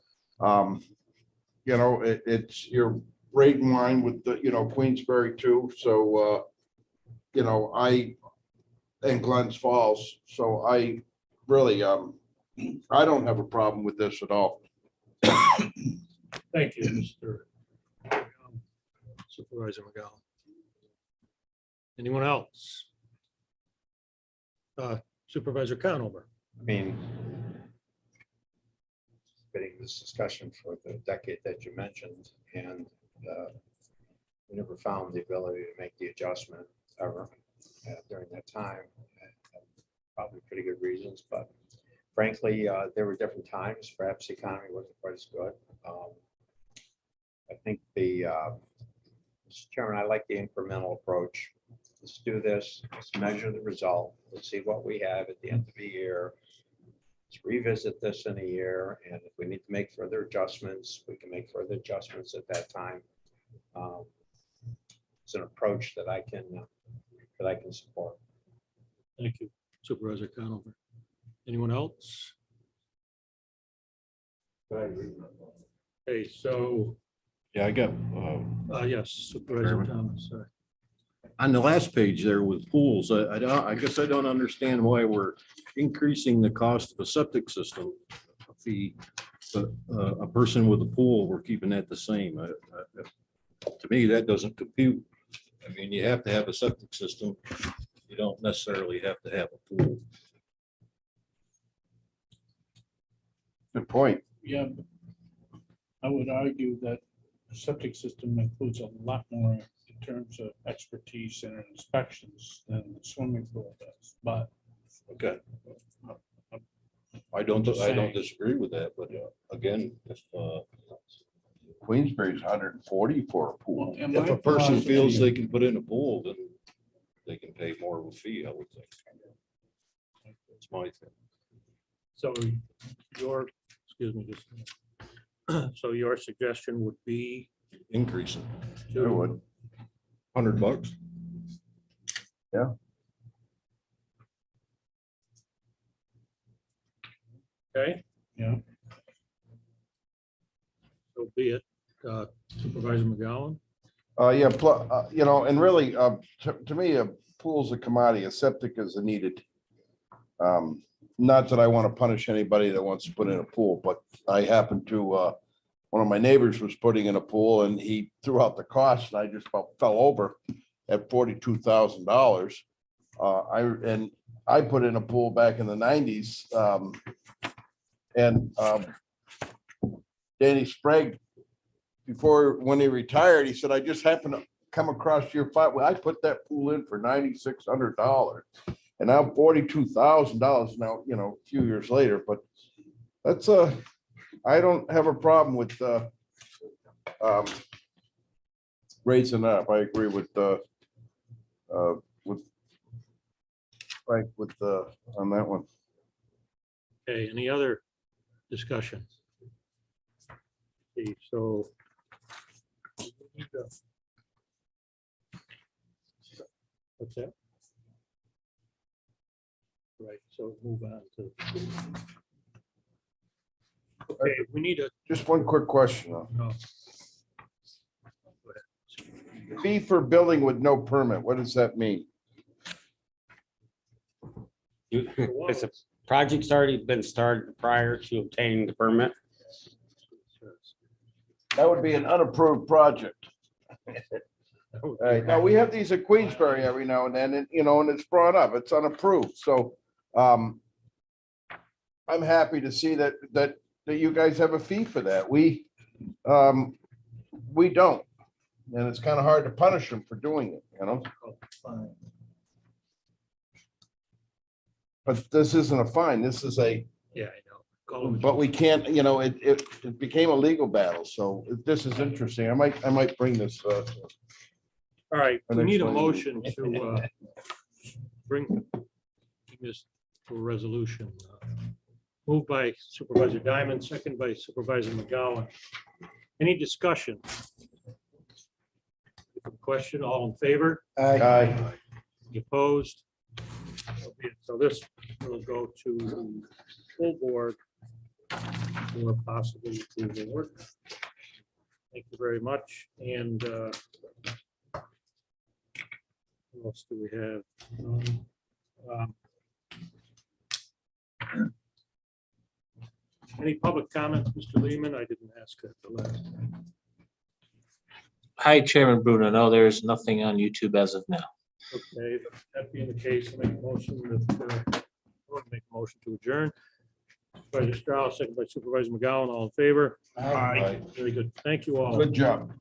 [SPEAKER 2] it's your rate in line with the, Queensbury too. So, and Glens Falls. So I really, I don't have a problem with this at all.
[SPEAKER 1] Thank you, Mr. Supervisor McGowan. Anyone else? Supervisor Conover.
[SPEAKER 16] I mean, getting this discussion for the decade that you mentioned, and we never found the ability to make the adjustment ever during that time. Probably pretty good reasons, but frankly, there were different times. Perhaps the economy wasn't quite as good. I think Mr. Chairman, I like the incremental approach. Let's do this. Let's measure the result. Let's see what we have at the end of the year. Let's revisit this in a year, and if we need to make further adjustments, we can make further adjustments at that time. It's an approach that I can support.
[SPEAKER 1] Thank you, Supervisor Conover. Anyone else? Okay, so.
[SPEAKER 17] Yeah, I got.
[SPEAKER 1] Yes, Supervisor Thomas. Sorry.
[SPEAKER 17] On the last page there with pools, I guess I don't understand why we're increasing the cost of a septic system fee. But a person with a pool, we're keeping that the same. To me, that doesn't compute. I mean, you have to have a septic system. You don't necessarily have to have a pool.
[SPEAKER 2] Good point.
[SPEAKER 7] Yeah, but I would argue that the septic system includes a lot more in terms of expertise and inspections than the swimming pool does, but.
[SPEAKER 17] Okay. I don't disagree with that, but again, if
[SPEAKER 2] Queensbury's 140 for a pool.
[SPEAKER 17] if a person feels they can put in a pool, then they can pay more of a fee, I would think. That's my thing.
[SPEAKER 1] So so your suggestion would be?
[SPEAKER 17] Increasing.
[SPEAKER 2] I would.
[SPEAKER 17] $100.
[SPEAKER 2] Yeah.
[SPEAKER 1] Okay.
[SPEAKER 7] Yeah.
[SPEAKER 1] So be it. Supervisor McGowan.
[SPEAKER 2] Yeah, and really, to me, a pool's a commodity, a septic is a needed. Not that I want to punish anybody that wants to put in a pool, but I happen to, one of my neighbors was putting in a pool and he threw out the cost and I just about fell over at $42,000. I put in a pool back in the 90s. Danny Sprague, when he retired, he said, I just happened to come across your file. Well, I put that pool in for $9,600. And now $42,000 now, a few years later, but that's I don't have a problem with raising up. I agree with Frank, with on that one.
[SPEAKER 1] Okay, any other discussion? Okay, so. What's that? Right, so move on to. Okay, we need a.
[SPEAKER 2] Just one quick question.
[SPEAKER 1] No.
[SPEAKER 2] Fee for building with no permit, what does that mean?
[SPEAKER 19] If the project's already been started prior to obtaining the permit.
[SPEAKER 2] That would be an unapproved project. Right, now we have these at Queensbury every now and then, and and it's brought up, it's unapproved, so I'm happy to see that you guys have a fee for that. We don't, and it's kind of hard to punish them for doing it, But this isn't a fine, this is a,
[SPEAKER 1] Yeah, I know. Call them.
[SPEAKER 2] but we can't, it became a legal battle, so this is interesting. I might bring this.
[SPEAKER 1] All right, we
[SPEAKER 2] Next
[SPEAKER 1] need a
[SPEAKER 2] one.
[SPEAKER 1] motion to bring this to a resolution. Moved by Supervisor Diamond, second by Supervisor McGowan. Any discussion? Question, all in favor?
[SPEAKER 2] Aye.
[SPEAKER 1] Any opposed? So this will go to the full board or possibly to the work. Thank you very much. And what else do we have? Any public comments, Mr. Lehman? I didn't ask that the last time.
[SPEAKER 12] Hi, Chairman Bruno. No, there's nothing on YouTube as of now.
[SPEAKER 1] Okay, that being the case, I'll make a motion to adjourn. Supervisor Strauss, second by Supervisor McGowan, all in favor?
[SPEAKER 2] Aye.
[SPEAKER 1] Very good. Thank you all.
[SPEAKER 2] Good job.